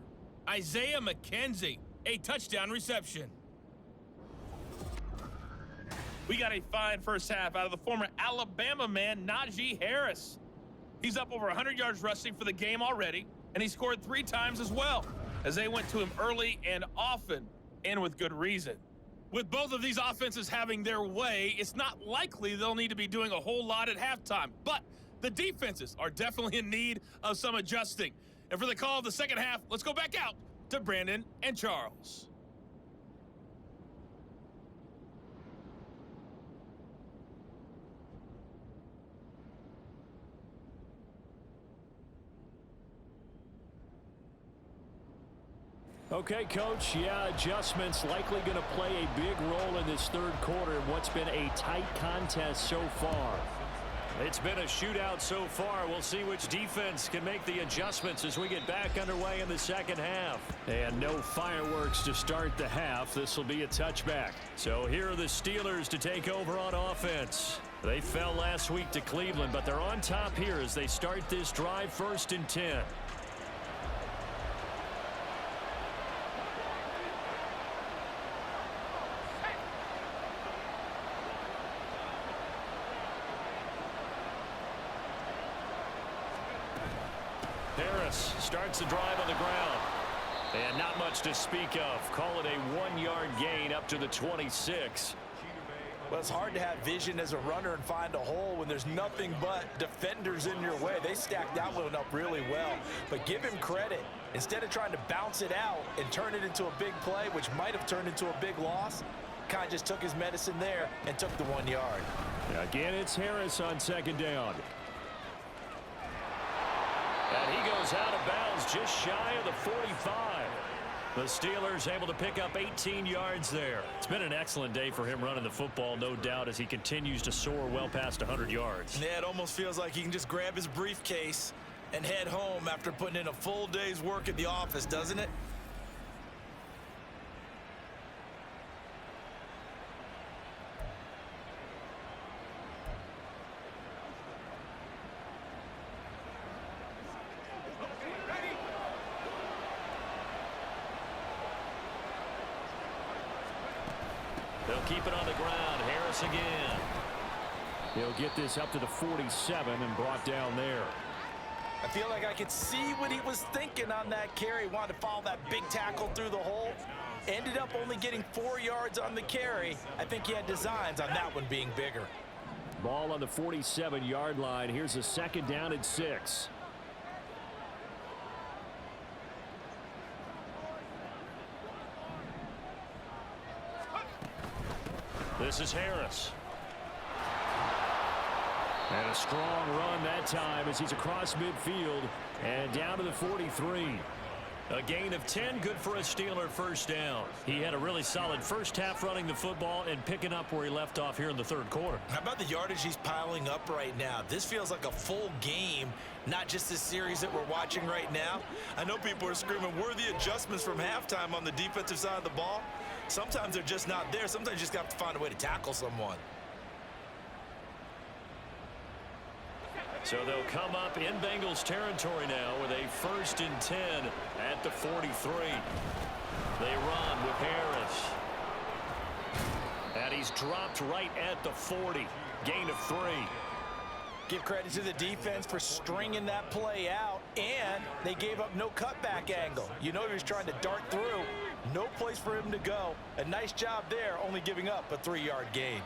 Isaiah McKenzie, a touchdown reception. We got a fine first half out of the former Alabama man, Najee Harris. He's up over 100 yards rushing for the game already, and he scored 3 times as well, as they went to him early and often, and with good reason. With both of these offenses having their way, it's not likely they'll need to be doing a whole lot at halftime, but the defenses are definitely in need of some adjusting. And for the call of the second half, let's go back out to Brandon and Charles. Okay, Coach. Yeah, adjustments likely going to play a big role in this third quarter in what's been a tight contest so far. It's been a shootout so far. We'll see which defense can make the adjustments as we get back underway in the second half. And no fireworks to start the half. This will be a touchback. So here are the Steelers to take over on offense. They fell last week to Cleveland, but they're on top here as they start this drive 1st and 10. Harris starts the drive on the ground. And not much to speak of. Call it a 1-yard gain up to the 26. Well, it's hard to have vision as a runner and find a hole when there's nothing but defenders in your way. They stacked that one up really well. But give him credit. Instead of trying to bounce it out and turn it into a big play, which might have turned into a big loss, kind of just took his medicine there and took the 1 yard. Again, it's Harris on second down. And he goes out of bounds just shy of the 45. The Steelers able to pick up 18 yards there. It's been an excellent day for him running the football, no doubt, as he continues to soar well past 100 yards. Yeah, it almost feels like he can just grab his briefcase and head home after putting in a full day's work at the office, doesn't it? They'll keep it on the ground. Harris again. He'll get this up to the 47 and brought down there. I feel like I could see what he was thinking on that carry. Wanted to follow that big tackle through the hole. Ended up only getting 4 yards on the carry. I think he had designs on that one being bigger. Ball on the 47-yard line. Here's a second down and 6. This is Harris. And a strong run that time as he's across midfield and down to the 43. A gain of 10, good for a Steeler first down. He had a really solid first half running the football and picking up where he left off here in the third quarter. How about the yardage he's piling up right now? This feels like a full game, not just this series that we're watching right now. I know people are screaming, where are the adjustments from halftime on the defensive side of the ball? Sometimes they're just not there. Sometimes you just have to find a way to tackle someone. So they'll come up in Bengals territory now with a 1st and 10 at the 43. They run with Harris. And he's dropped right at the 40. Gain of 3. Give credit to the defense for stringing that play out, and they gave up no cutback angle. You know he was trying to dart through. No place for him to go. A nice job there, only giving up a 3-yard gain.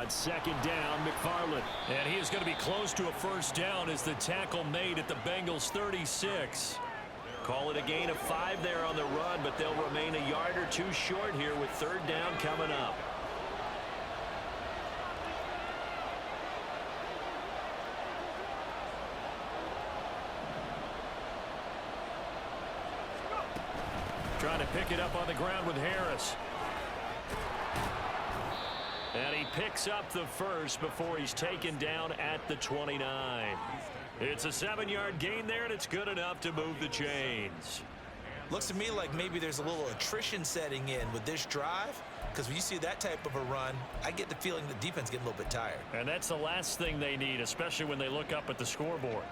On second down, McFarland. And he is going to be close to a first down as the tackle made at the Bengals 36. Call it a gain of 5 there on the run, but they'll remain a yard or two short here with third down coming up. Trying to pick it up on the ground with Harris. And he picks up the first before he's taken down at the 29. It's a 7-yard gain there, and it's good enough to move the chains. Looks to me like maybe there's a little attrition setting in with this drive, because when you see that type of a run, I get the feeling the defense getting a little bit tired. And that's the last thing they need, especially when they look up at the scoreboard.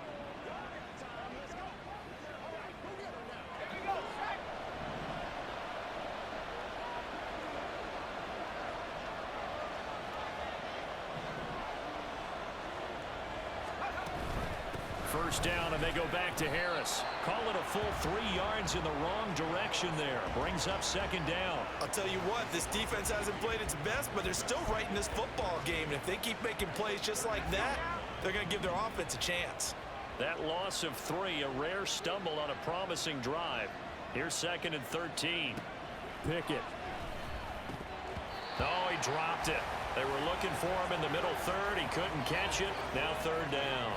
First down, and they go back to Harris. Call it a full 3 yards in the wrong direction there. Brings up second down. I'll tell you what, this defense hasn't played its best, but they're still right in this football game. And if they keep making plays just like that, they're going to give their offense a chance. That loss of 3, a rare stumble on a promising drive. Here's second and 13. Pickett. Oh, he dropped it. They were looking for him in the middle third. He couldn't catch it. Now third down.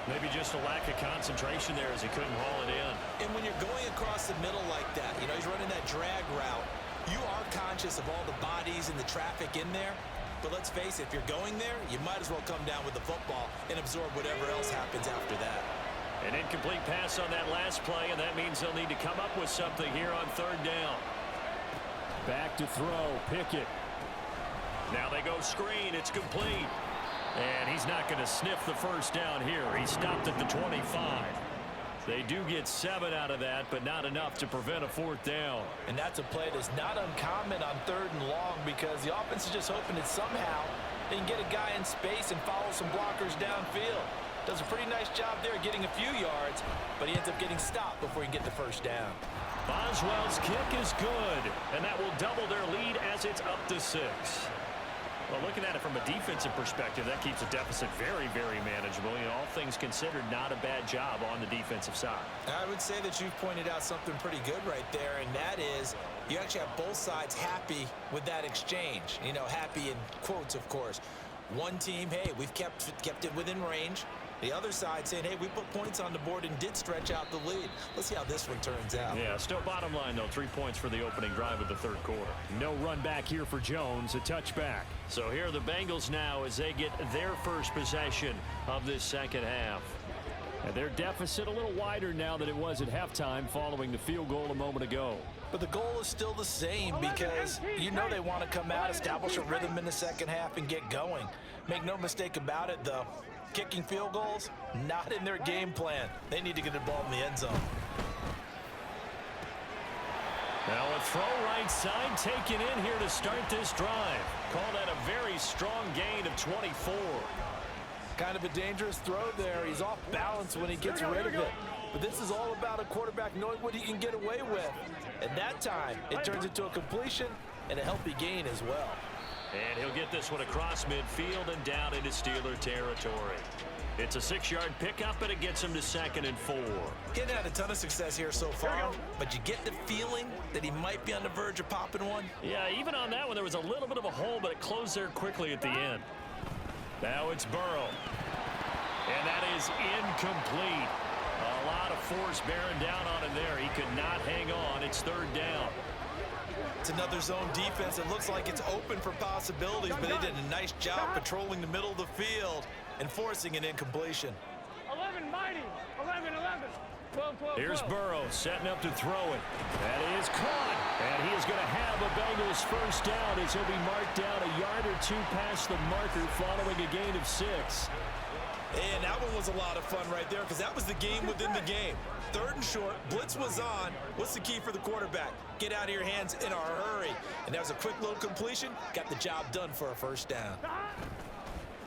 Maybe just a lack of concentration there as he couldn't haul it in. And when you're going across the middle like that, you know, he's running that drag route, you are conscious of all the bodies and the traffic in there. But let's face it, if you're going there, you might as well come down with the football and absorb whatever else happens after that. An incomplete pass on that last play, and that means they'll need to come up with something here on third down. Back to throw. Pickett. Now they go screen. It's complete. And he's not going to sniff the first down here. He stopped at the 25. They do get 7 out of that, but not enough to prevent a fourth down. And that's a play that's not uncommon on third and long, because the offense is just hoping that somehow they can get a guy in space and follow some blockers downfield. Does a pretty nice job there getting a few yards, but he ends up getting stopped before he can get the first down. Boswell's kick is good, and that will double their lead as it's up to 6. Well, looking at it from a defensive perspective, that keeps the deficit very, very manageable. You know, all things considered, not a bad job on the defensive side. I would say that you've pointed out something pretty good right there, and that is you actually have both sides happy with that exchange. You know, happy in quotes, of course. One team, hey, we've kept it within range. The other side saying, hey, we put points on the board and did stretch out the lead. Let's see how this one turns out. Yeah, still bottom line, though, 3 points for the opening drive of the third quarter. No run back here for Jones, a touchback. So here are the Bengals now as they get their first possession of this second half. And their deficit a little wider now than it was at halftime following the field goal a moment ago. But the goal is still the same, because you know they want to come out, establish a rhythm in the second half, and get going. Make no mistake about it, though. Kicking field goals, not in their game plan. They need to get the ball in the end zone. Now a throw right side taken in here to start this drive. Call that a very strong gain of 24. Kind of a dangerous throw there. He's off balance when he gets rid of it. But this is all about a quarterback knowing what he can get away with. And that time, it turns into a completion and a healthy gain as well. And he'll get this one across midfield and down into Steeler territory. It's a 6-yard pickup, and it gets him to 2nd and 4. He hasn't had a ton of success here so far, but you get the feeling that he might be on the verge of popping one. Yeah, even on that one, there was a little bit of a hole, but it closed there quickly at the end. Now it's Burrow. And that is incomplete. A lot of force bearing down on him there. He could not hang on. It's third down. It's another zone defense. It looks like it's open for possibilities, but they did a nice job patrolling the middle of the field and forcing an incompletion. 11 mighty. 11, 11. 12, 12, Here's Burrow setting up to throw it. That is caught. And he is going to have a Bengals first down as he'll be marked down a yard or two past the marker following a gain of 6. And that one was a lot of fun right there, because that was the game within the game. 3rd and short, blitz was on. What's the key for the quarterback? Get out of your hands in a hurry. And that was a quick little completion. Got the job done for a first down.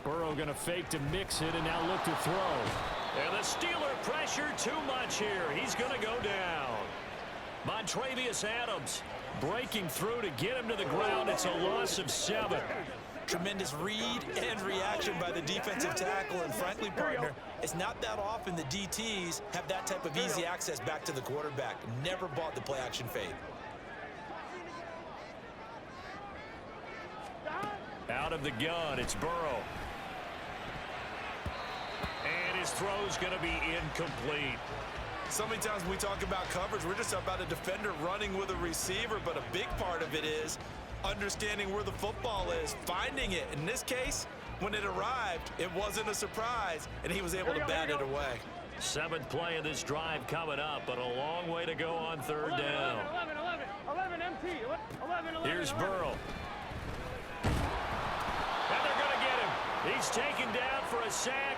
Burrow going to fake to mix it and now look to throw. And the Steeler pressure too much here. He's going to go down. Montravius Adams breaking through to get him to the ground. It's a loss of 7. Tremendous read and reaction by the defensive tackle. And frankly, partner, it's not that often the DTs have that type of easy access back to the quarterback. Never bought the play action fade. Out of the gun, it's Burrow. And his throw's going to be incomplete. So many times when we talk about coverage, we're just about a defender running with a receiver, but a big part of it is understanding where the football is, finding it. In this case, when it arrived, it wasn't a surprise, and he was able to bat it away. 7th play of this drive coming up, but a long way to go on 3rd down. 11 MT. 11. Here's Burrow. And they're going to get him. He's taken down for a sack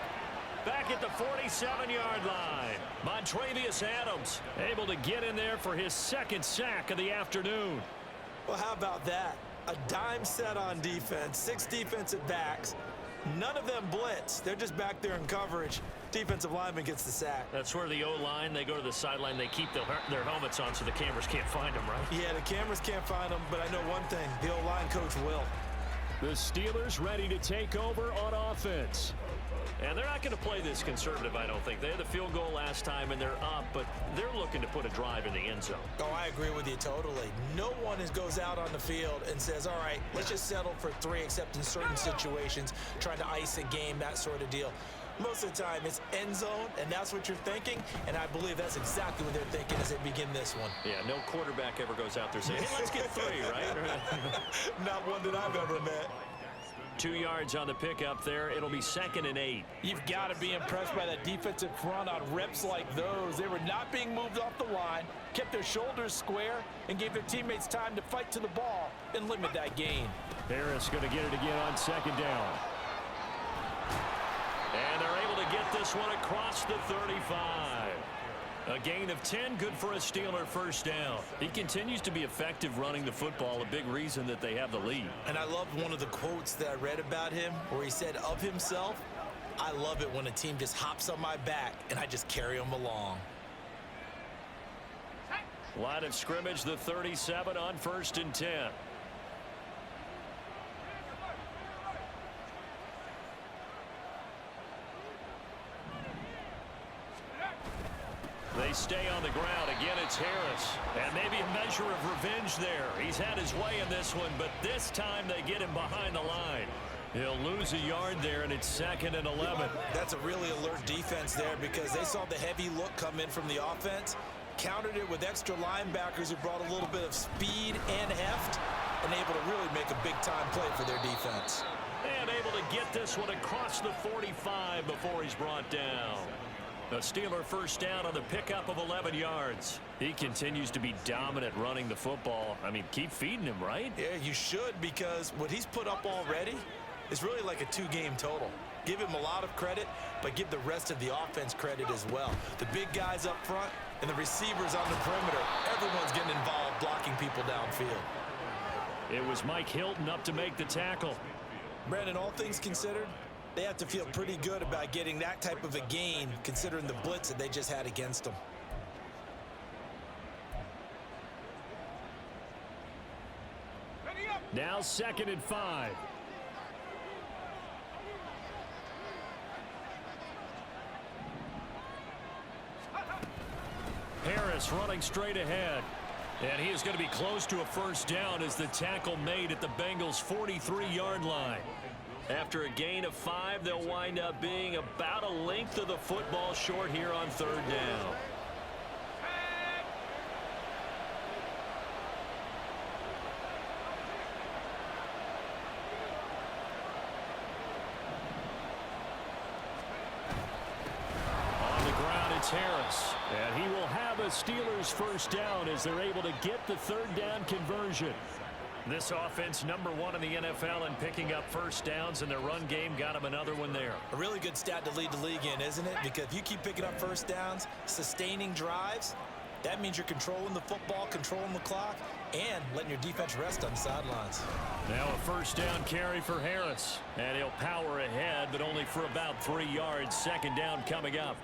back at the 47-yard line. Montravius Adams able to get in there for his 2nd sack of the afternoon. Well, how about that? A dime set on defense, 6 defensive backs. None of them blitz. They're just back there in coverage. Defensive lineman gets the sack. That's where the O-line, they go to the sideline, they keep their helmets on so the cameras can't find them, right? Yeah, the cameras can't find them, but I know one thing. The O-line coach will. The Steelers ready to take over on offense. And they're not going to play this conservative, I don't think. They had the field goal last time, and they're up, but they're looking to put a drive in the end zone. Oh, I agree with you totally. No one goes out on the field and says, all right, let's just settle for 3, except in certain situations, trying to ice a game, that sort of deal. Most of the time, it's end zone, and that's what you're thinking, and I believe that's exactly what they're thinking as they begin this one. Yeah, no quarterback ever goes out there saying, hey, let's get 3, right? Not one that I've ever met. 2 yards on the pickup there. It'll be 2nd and 8. You've got to be impressed by that defensive front on reps like those. They were not being moved off the line, kept their shoulders square, and gave their teammates time to fight to the ball and limit that gain. Harris going to get it again on 2nd down. And they're able to get this one across the 35. A gain of 10, good for a Steeler 1st down. He continues to be effective running the football, a big reason that they have the lead. And I loved one of the quotes that I read about him where he said of himself, I love it when a team just hops on my back and I just carry them along. Line of scrimmage, the 37 on 1st and 10. They stay on the ground. Again, it's Harris. And maybe a measure of revenge there. He's had his way in this one, but this time they get him behind the line. He'll lose a yard there, and it's 2nd and 11. That's a really alert defense there because they saw the heavy look come in from the offense, countered it with extra linebackers who brought a little bit of speed and heft, and able to really make a big-time play for their defense. And able to get this one across the 45 before he's brought down. A Steeler 1st down on the pickup of 11 yards. He continues to be dominant running the football. I mean, keep feeding him, right? Yeah, you should, because what he's put up already is really like a 2-game total. Give him a lot of credit, but give the rest of the offense credit as well. The big guys up front and the receivers on the perimeter, everyone's getting involved blocking people downfield. It was Mike Hilton up to make the tackle. Brandon, all things considered, they have to feel pretty good about getting that type of a gain, considering the blitz that they just had against them. Now 2nd and 5. Harris running straight ahead. And he is going to be close to a 1st down as the tackle made at the Bengals' 43-yard line. After a gain of 5, they'll wind up being about a length of the football short here on 3rd down. On the ground, it's Harris. And he will have a Steelers 1st down as they're able to get the 3rd down conversion. This offense, #1 in the NFL in picking up 1st downs, and their run game got him another one there. A really good stat to lead the league in, isn't it? Because if you keep picking up 1st downs, sustaining drives, that means you're controlling the football, controlling the clock, and letting your defense rest on the sidelines. Now a 1st down carry for Harris. And he'll power ahead, but only for about 3 yards. 2nd down coming up.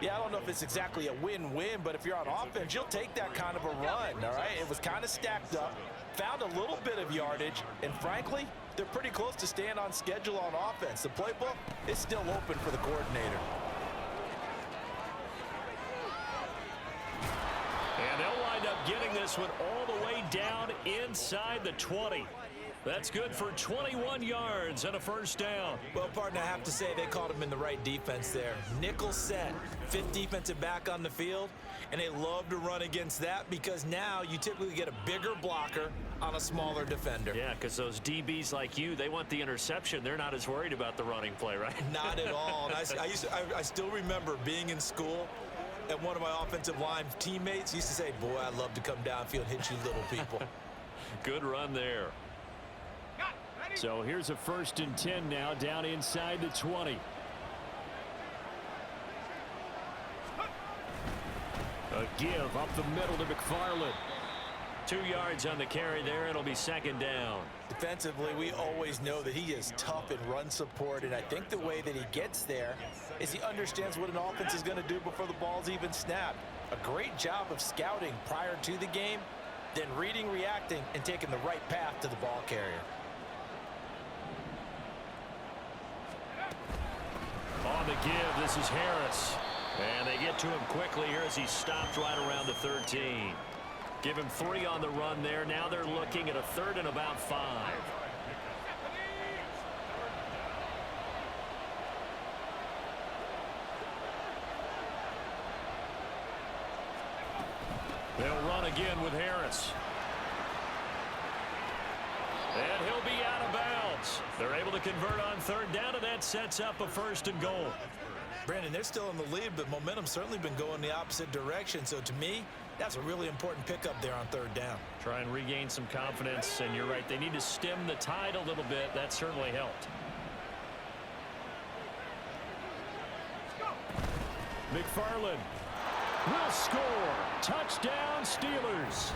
Yeah, I don't know if it's exactly a win-win, but if you're on offense, you'll take that kind of a run, all right? It was kind of stacked up, found a little bit of yardage, and frankly, they're pretty close to staying on schedule on offense. The playbook is still open for the coordinator. And they'll wind up getting this one all the way down inside the 20. That's good for 21 yards and a first down. Well, partner, I have to say they caught him in the right defense there. Nickel set, 5th defensive back on the field, and they love to run against that because now you typically get a bigger blocker on a smaller defender. Yeah, because those DBs like you, they want the interception. They're not as worried about the running play, right? Not at all. And I still remember being in school, and one of my offensive line teammates used to say, boy, I'd love to come downfield and hit you little people. Good run there. So here's a 1st and 10 now, down inside the 20. A give up the middle to McFarland. 2 yards on the carry there. It'll be 2nd down. Defensively, we always know that he is tough in run support, and I think the way that he gets there is he understands what an offense is going to do before the ball's even snapped. A great job of scouting prior to the game, then reading, reacting, and taking the right path to the ball carrier. On the give, this is Harris. And they get to him quickly here as he stopped right around the 13. Give him 3 on the run there. Now they're looking at a 3rd and about 5. They'll run again with Harris. And he'll be out of bounds. They're able to convert on 3rd down, and that sets up a 1st and goal. Brandon, they're still in the lead, but momentum's certainly been going the opposite direction. So to me, that's a really important pickup there on 3rd down. Try and regain some confidence, and you're right. They need to stem the tide a little bit. That certainly helped. McFarland will score. Touchdown, Steelers.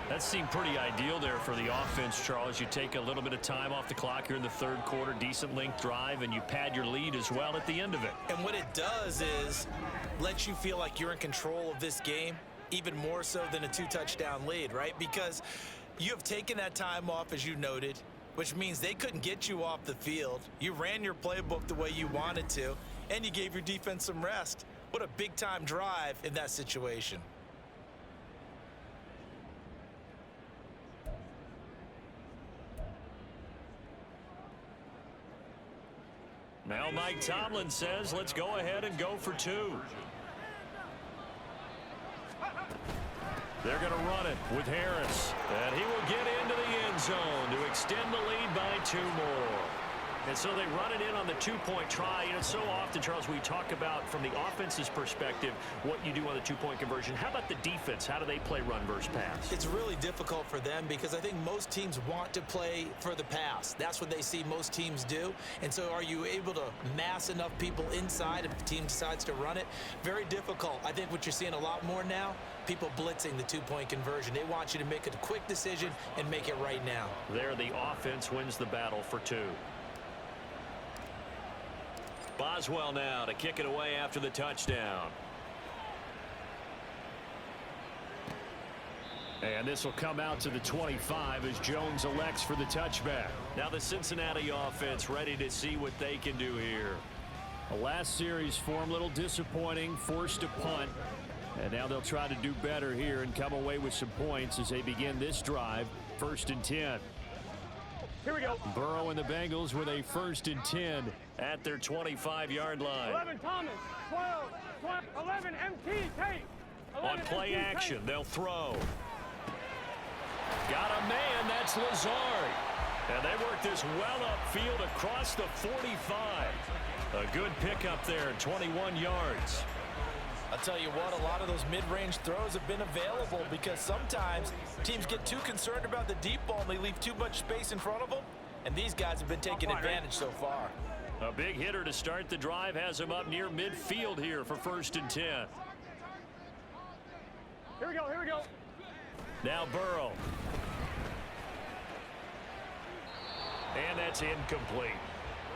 That seemed pretty ideal there for the offense, Charles. You take a little bit of time off the clock here in the 3rd quarter, decent length drive, and you pad your lead as well at the end of it. And what it does is let you feel like you're in control of this game, even more so than a 2-touchdown lead, right? Because you have taken that time off, as you noted, which means they couldn't get you off the field. You ran your playbook the way you wanted to, and you gave your defense some rest. What a big-time drive in that situation. Now Mike Tomlin says, let's go ahead and go for 2. They're going to run it with Harris. And he will get into the end zone to extend the lead by 2 more. And so they run it in on the 2-point try. You know, so often, Charles, we talk about from the offense's perspective what you do on the 2-point conversion. How about the defense? How do they play run versus pass? It's really difficult for them because I think most teams want to play for the pass. That's what they see most teams do. And so are you able to mass enough people inside if the team decides to run it? Very difficult. I think what you're seeing a lot more now, people blitzing the 2-point conversion. They want you to make a quick decision and make it right now. There, the offense wins the battle for 2. Boswell now to kick it away after the touchdown. And this will come out to the 25 as Jones elects for the touchback. Now the Cincinnati offense ready to see what they can do here. The last series form a little disappointing, forced a punt. And now they'll try to do better here and come away with some points as they begin this drive. 1st and 10. Here we go. Burrow and the Bengals with a 1st and 10 at their 25-yard line. 11 Thomas, 12, 11 MT, Tate. On play action, they'll throw. Got a man, that's Lazard. And they work this well upfield across the 45. A good pickup there, 21 yards. I'll tell you what, a lot of those mid-range throws have been available because sometimes teams get too concerned about the deep ball and they leave too much space in front of them. And these guys have been taking advantage so far. A big hitter to start the drive has him up near midfield here for 1st and 10. Here we go, here we go. Now Burrow. And that's incomplete.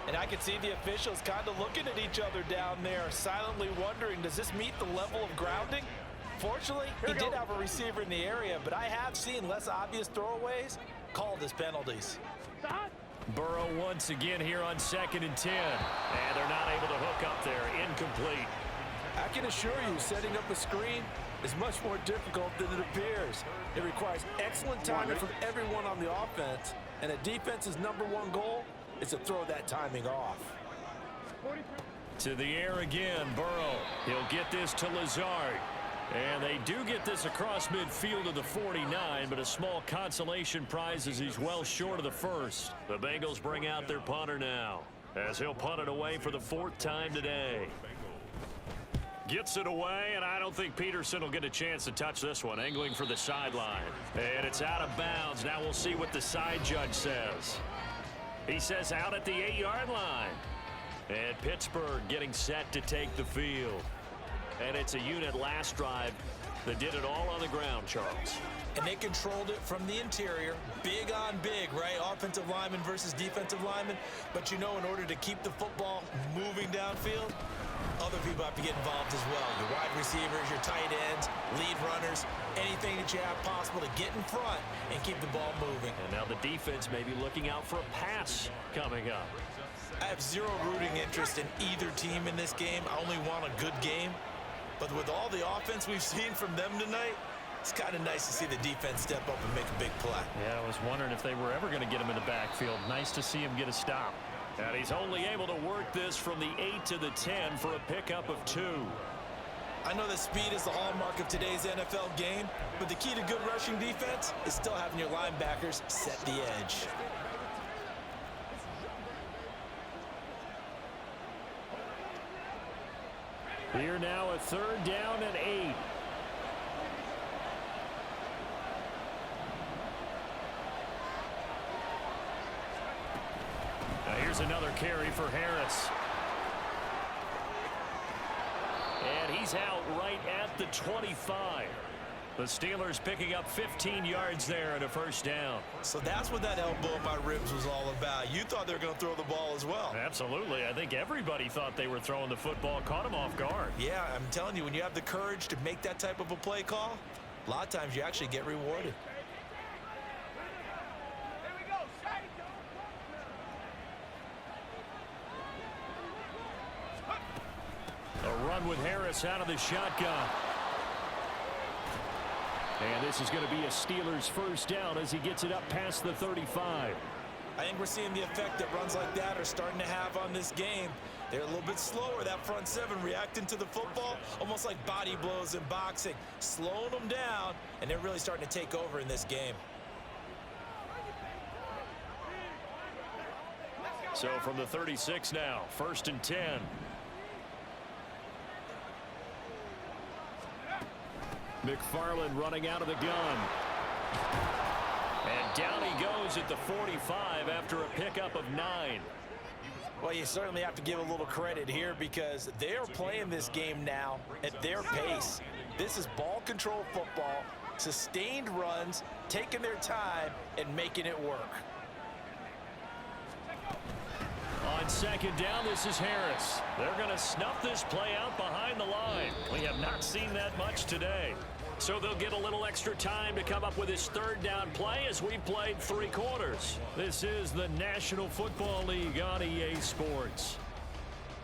And I can see the officials kind of looking at each other down there, silently wondering, does this meet the level of grounding? Fortunately, he did have a receiver in the area, but I have seen less obvious throwaways called as penalties. Burrow once again here on 2nd and 10. And they're not able to hook up there. Incomplete. I can assure you, setting up a screen is much more difficult than it appears. It requires excellent timing from everyone on the offense, and a defense's #1 goal is to throw that timing off. To the air again, Burrow. He'll get this to Lazard. And they do get this across midfield to the 49, but a small consolation prize as he's well short of the first. The Bengals bring out their punter now, as he'll punt it away for the 4th time today. Gets it away, and I don't think Peterson will get a chance to touch this one. Angling for the sideline. And it's out of bounds. Now we'll see what the side judge says. He says out at the 8-yard line. And Pittsburgh getting set to take the field. And it's a unit last drive that did it all on the ground, Charles. And they controlled it from the interior. Big on big, right? Offensive lineman versus defensive lineman. But you know, in order to keep the football moving downfield, other people have to get involved as well. Your wide receivers, your tight ends, lead runners, anything that you have possible to get in front and keep the ball moving. And now the defense may be looking out for a pass coming up. I have zero rooting interest in either team in this game. I only want a good game. But with all the offense we've seen from them tonight, it's kind of nice to see the defense step up and make a big play. Yeah, I was wondering if they were ever going to get him in the backfield. Nice to see him get a stop. And he's only able to work this from the 8 to the 10 for a pickup of 2. I know that speed is the hallmark of today's NFL game, but the key to good rushing defense is still having your linebackers set the edge. Here now a 3rd down and 8. Now here's another carry for Harris. And he's out right at the 25. The Steelers picking up 15 yards there and a 1st down. So that's what that elbow in my ribs was all about. You thought they were going to throw the ball as well. Absolutely. I think everybody thought they were throwing the football, caught him off guard. Yeah, I'm telling you, when you have the courage to make that type of a play call, a lot of times you actually get rewarded. A run with Harris out of the shotgun. And this is going to be a Steelers 1st down as he gets it up past the 35. I think we're seeing the effect that runs like that are starting to have on this game. They're a little bit slower, that front 7 reacting to the football, almost like body blows in boxing, slowing them down, and they're really starting to take over in this game. So from the 36 now, 1st and 10. McFarland running out of the gun. And down he goes at the 45 after a pickup of 9. Well, you certainly have to give a little credit here because they're playing this game now at their pace. This is ball control football, sustained runs, taking their time, and making it work. On 2nd down, this is Harris. They're going to snuff this play out behind the line. We have not seen that much today. So they'll get a little extra time to come up with his 3rd down play as we've played 3 quarters. This is the National Football League on EA Sports.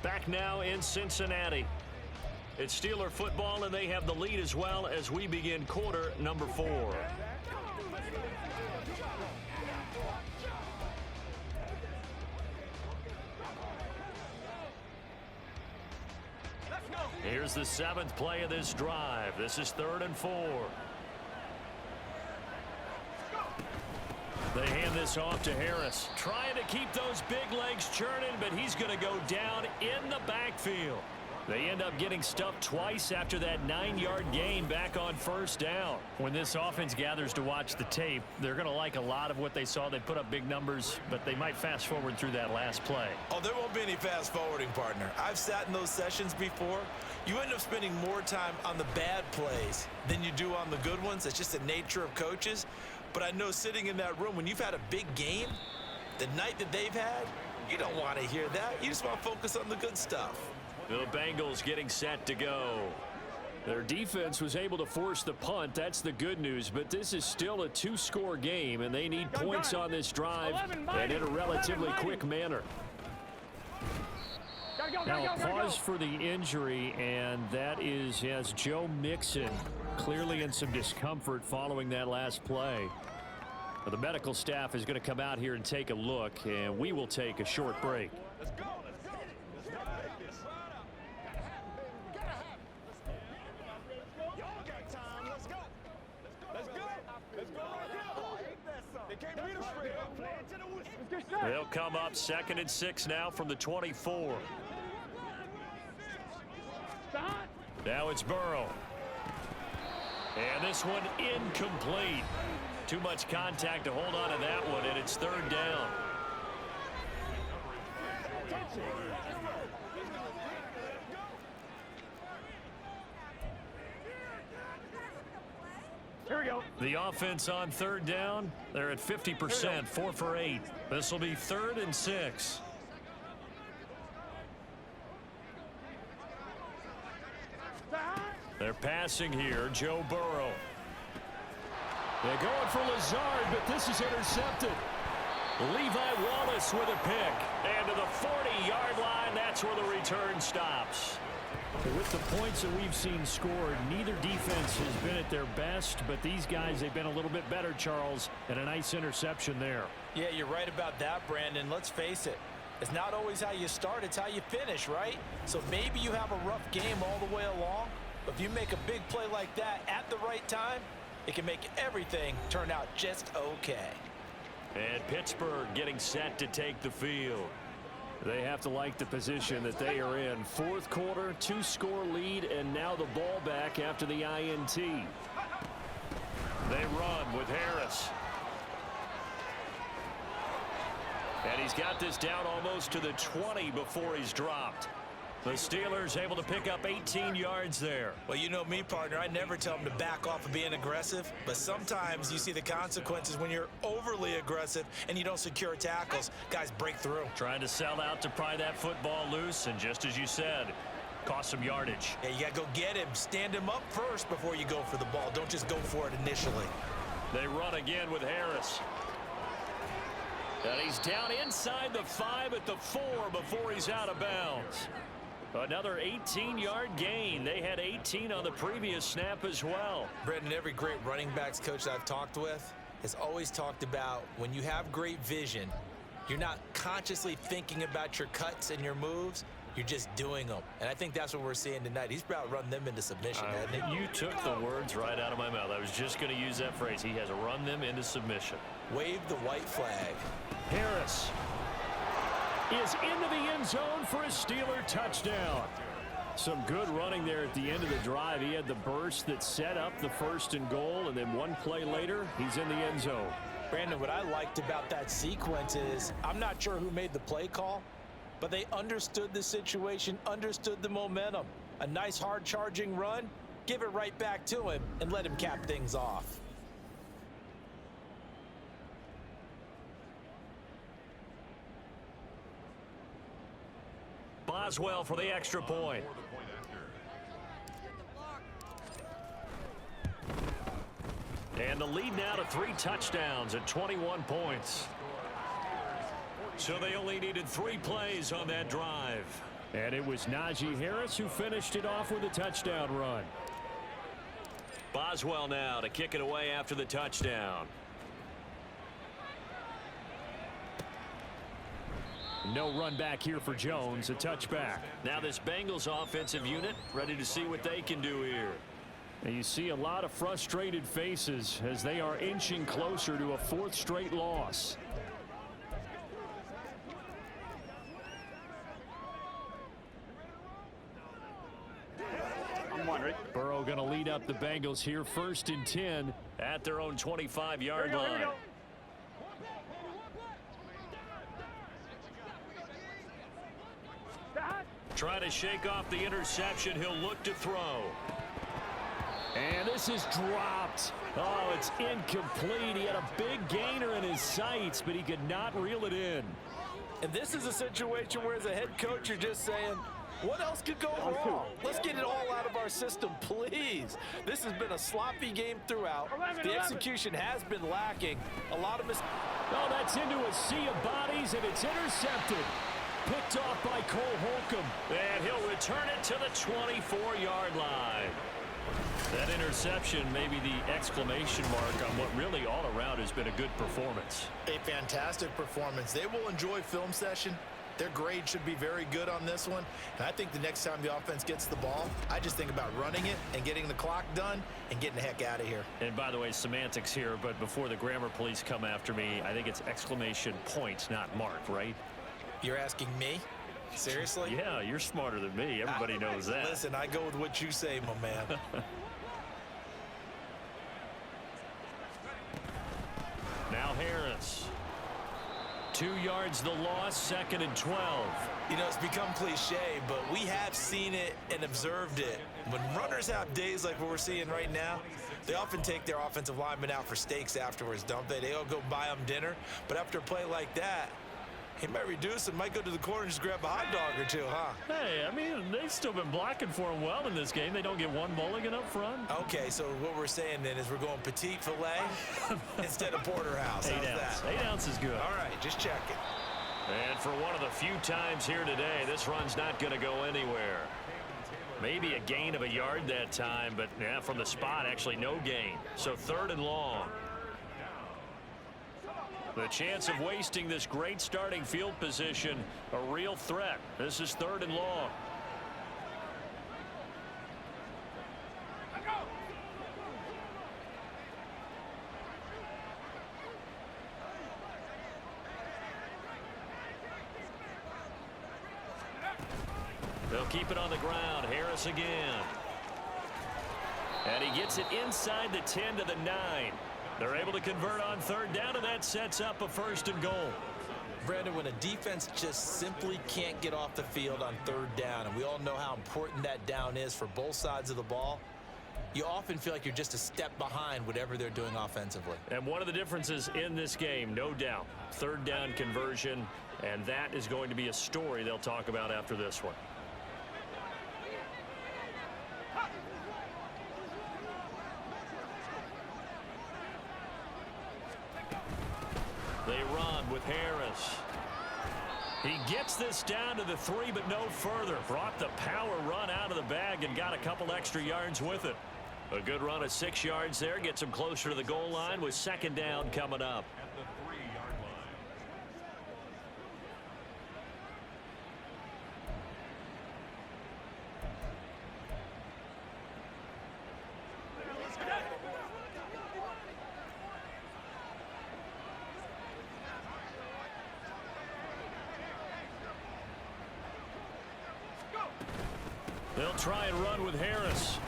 Back now in Cincinnati. It's Steeler football, and they have the lead as well as we begin quarter number 4. Here's the 7th play of this drive. This is 3rd and 4. They hand this off to Harris. Trying to keep those big legs churning, but he's going to go down in the backfield. They end up getting stuffed twice after that 9-yard gain back on 1st down. When this offense gathers to watch the tape, they're going to like a lot of what they saw. They put up big numbers, but they might fast forward through that last play. Oh, there won't be any fast forwarding, partner. I've sat in those sessions before. You end up spending more time on the bad plays than you do on the good ones. It's just the nature of coaches. But I know sitting in that room, when you've had a big game, the night that they've had, you don't want to hear that. You just want to focus on the good stuff. The Bengals getting set to go. Their defense was able to force the punt. That's the good news. But this is still a two-score game, and they need points on this drive and in a relatively quick manner. Now, a pause for the injury, and that is as Joe Mixon clearly in some discomfort following that last play. The medical staff is going to come out here and take a look, and we will take a short break. Let's go. They'll come up 2nd and 6 now from the 24. Now it's Burrow. And this one incomplete. Too much contact to hold on to that one, and it's 3rd down. Here we go. The offense on 3rd down, they're at 50%, 4 for 8. This will be 3rd and 6. They're passing here, Joe Burrow. They're going for Lazard, but this is intercepted. Levi Wallace with a pick. And to the 40-yard line, that's where the return stops. With the points that we've seen scored, neither defense has been at their best, but these guys, they've been a little bit better, Charles, and a nice interception there. Yeah, you're right about that, Brandon. Let's face it. It's not always how you start, it's how you finish, right? So maybe you have a rough game all the way along, but if you make a big play like that at the right time, it can make everything turn out just okay. And Pittsburgh getting set to take the field. They have to like the position that they are in. 4th quarter, 2-score lead, and now the ball back after the INT. They run with Harris. And he's got this down almost to the 20 before he's dropped. The Steelers able to pick up 18 yards there. Well, you know me, partner. I never tell them to back off of being aggressive, but sometimes you see the consequences when you're overly aggressive and you don't secure tackles. Guys break through. Trying to sell out to pry that football loose, and just as you said, cost some yardage. Yeah, you got to go get him. Stand him up first before you go for the ball. Don't just go for it initially. They run again with Harris. And he's down inside the 5 at the 4 before he's out of bounds. Another 18-yard gain. They had 18 on the previous snap as well. Brendan, every great running backs coach I've talked with has always talked about when you have great vision, you're not consciously thinking about your cuts and your moves. You're just doing them. And I think that's what we're seeing tonight. He's about to run them into submission, hasn't he? You took the words right out of my mouth. I was just going to use that phrase. He has run them into submission. Wave the white flag. Harris is into the end zone for a Steeler touchdown. Some good running there at the end of the drive. He had the burst that set up the 1st and goal, and then one play later, he's in the end zone. Brandon, what I liked about that sequence is I'm not sure who made the play call, but they understood the situation, understood the momentum. A nice hard-charging run, give it right back to him, and let him cap things off. Boswell for the extra point. And the lead now to 3 touchdowns at 21 points. So they only needed 3 plays on that drive. And it was Najee Harris who finished it off with a touchdown run. Boswell now to kick it away after the touchdown. No run back here for Jones, a touchback. Now this Bengals offensive unit ready to see what they can do here. And you see a lot of frustrated faces as they are inching closer to a 4th straight loss. Burrow going to lead up the Bengals here, 1st and 10 at their own 25-yard line. Trying to shake off the interception. He'll look to throw. And this is dropped. Oh, it's incomplete. He had a big gainer in his sights, but he could not reel it in. And this is a situation where as a head coach, you're just saying, what else could go wrong? Let's get it all out of our our system, please. This has been a sloppy game throughout. The execution has been lacking. A lot of mistakes. Oh, that's into a sea of bodies, and it's intercepted. Picked off by Cole Holcomb. And he'll return it to the 24-yard line. That interception may be the exclamation mark on what really all around has been a good performance. A fantastic performance. They will enjoy film session. Their grade should be very good on this one. And I think the next time the offense gets the ball, I just think about running it and getting the clock done and getting the heck out of here. And by the way, semantics here, but before the grammar police come after me, I think it's exclamation point, not mark, right? You're asking me? Seriously? Yeah, you're smarter than me. Everybody knows that. Listen, I go with what you say, my man. Now Harris. 2 yards the loss, 2nd and 12. You know, it's become cliche, but we have seen it and observed it. When runners have days like what we're seeing right now, they often take their offensive linemen out for steaks afterwards, don't they? They all go buy them dinner. But after a play like that, he might reduce and might go to the corner and just grab a hot dog or two, huh? Hey, I mean, they've still been blocking for him well in this game. They don't get one mulligan up front. Okay, so what we're saying then is we're going petite filet instead of porterhouse. How's 8 ounce. that? 8 ounce is good. All right, just checking. And for one of the few times here today, this run's not going to go anywhere. Maybe a gain of a yard that time, but yeah, from the spot, actually no gain. So 3rd and long. The chance of wasting this great starting field position, a real threat. This is 3rd and long. They'll keep it on the ground. Harris again. And he gets it inside the 10 to the 9. They're able to convert on 3rd down, and that sets up a 1st and goal. Brandon, when a defense just simply can't get off the field on 3rd down, and we all know how important that down is for both sides of the ball, you often feel like you're just a step behind whatever they're doing offensively. And one of the differences in this game, no doubt, 3rd down conversion, and that is going to be a story they'll talk about after this one. They run with Harris. He gets this down to the 3, but no further. Brought the power run out of the bag and got a couple extra yards with it. A good run of 6 yards there. Gets him closer to the goal line with 2nd down coming up. They'll try and run with Harris.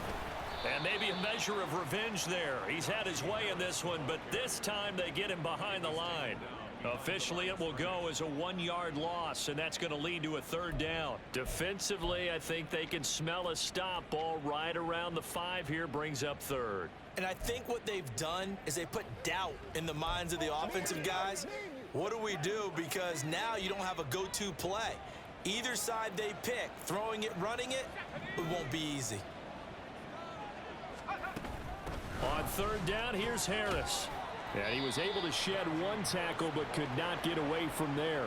And maybe a measure of revenge there. He's had his way in this one, but this time they get him behind the line. Officially, it will go as a 1-yard loss, and that's going to lead to a 3rd down. Defensively, I think they can smell a stop. Ball right around the 5 here brings up 3rd. And I think what they've done is they put doubt in the minds of the offensive guys. What do we do? Because now you don't have a go-to play. Either side they pick, throwing it, running it, it won't be easy. On 3rd down, here's Harris. Yeah, he was able to shed 1 tackle, but could not get away from there.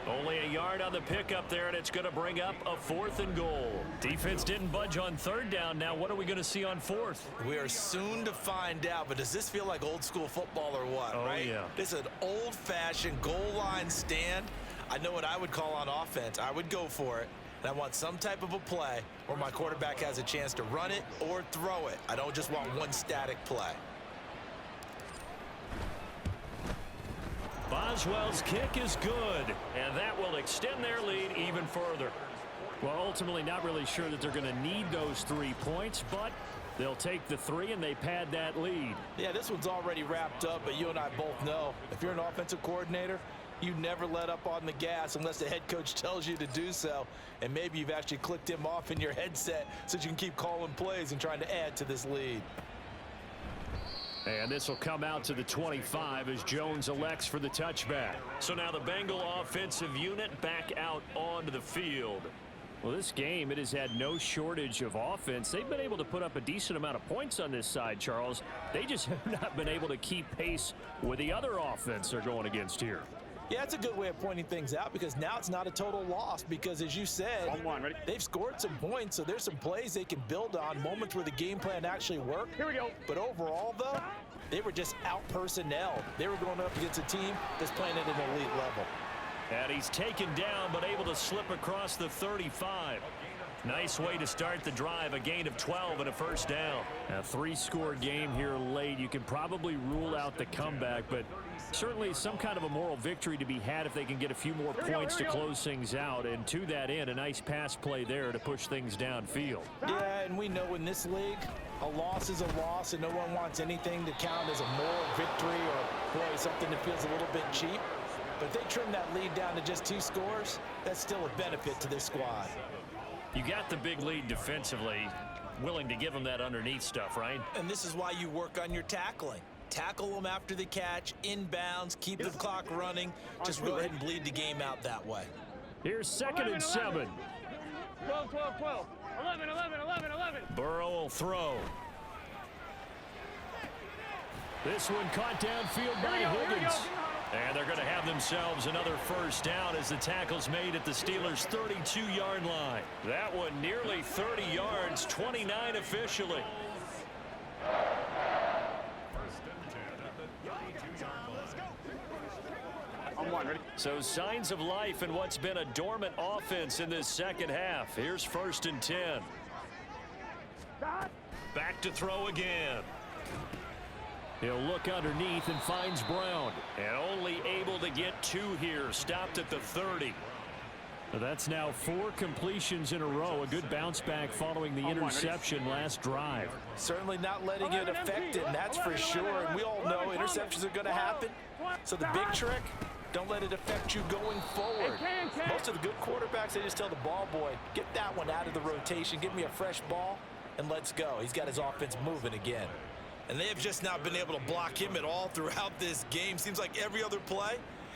Only a yard on the pickup there, and it's going to bring up a 4th and goal. Defense didn't budge on 3rd down. Now, what are we going to see on 4th? We are soon to find out, but does this feel like old school football or what, Oh, right? yeah. This is an old-fashioned goal line stand. I know what I would call on offense. I would go for it. And I want some type of a play where my quarterback has a chance to run it or throw it. I don't just want one static play. Boswell's kick is good, and that will extend their lead even further. Well, ultimately not really sure that they're going to need those 3 points, but they'll take the 3 and they pad that lead. Yeah, this one's already wrapped up, but you and I both know if you're an offensive coordinator, you never let up on the gas unless the head coach tells you to do so. And maybe you've actually clicked him off in your headset so you can keep calling plays and trying to add to this lead. And this will come out to the 25 as Jones elects for the touchback. So now the Bengal offensive unit back out onto the field. Well, this game, it has had no shortage of offense. They've been able to put up a decent amount of points on this side, Charles. They just have not been able to keep pace with the other offense they're going against here. Yeah, that's a good way of pointing things out because now it's not a total loss because, as you said, they've scored some points, so there's some plays they can build on, moments where the game plan actually worked. Here we go. But overall, though, they were just out-personnel. They were going up against a team that's playing at an elite level. And he's taken down, but able to slip across the 35. Nice way to start the drive, a gain of 12 and a first down. A three-score game here late. You can probably rule out the comeback, but certainly some kind of a moral victory to be had if they can get a few more points to close things out. And to that end, a nice pass play there to push things downfield. Yeah, and we know in this league, a loss is a loss, and no one wants anything to count as a moral victory or, boy, something that feels a little bit cheap. But if they trim that lead down to just 2 scores, that's still a benefit to this squad. You got the big lead defensively, willing to give them that underneath stuff, right? And this is why you work on your tackling. Tackle them after the catch, inbounds, keep the clock running. Just go ahead and bleed the game out that way. Here's 2nd and 7. 12, 12, 12. 11, 11, 11, 11. Burrow will throw. This one caught downfield by Higgins. And they're going to have themselves another first down as the tackle's made at the Steelers' 32-yard line. That one nearly 30 yards, 29 officially. So signs of life in what's been a dormant offense in this second half. Here's 1st and 10. Back to throw again. He'll look underneath and finds Brown. And only able to get 2 here. Stopped at the 30. That's now 4 completions in a row. A good bounce back following the interception last drive. Certainly not letting it affect him, that's for sure. And we all know interceptions are going to happen. So the big trick, don't let it affect you going forward. Most of the good quarterbacks, they just tell the ball boy, get that one out of the rotation, give me a fresh ball, and let's go. He's got his offense moving again. And they have just not been able to block him at all throughout this game. Seems like every other play,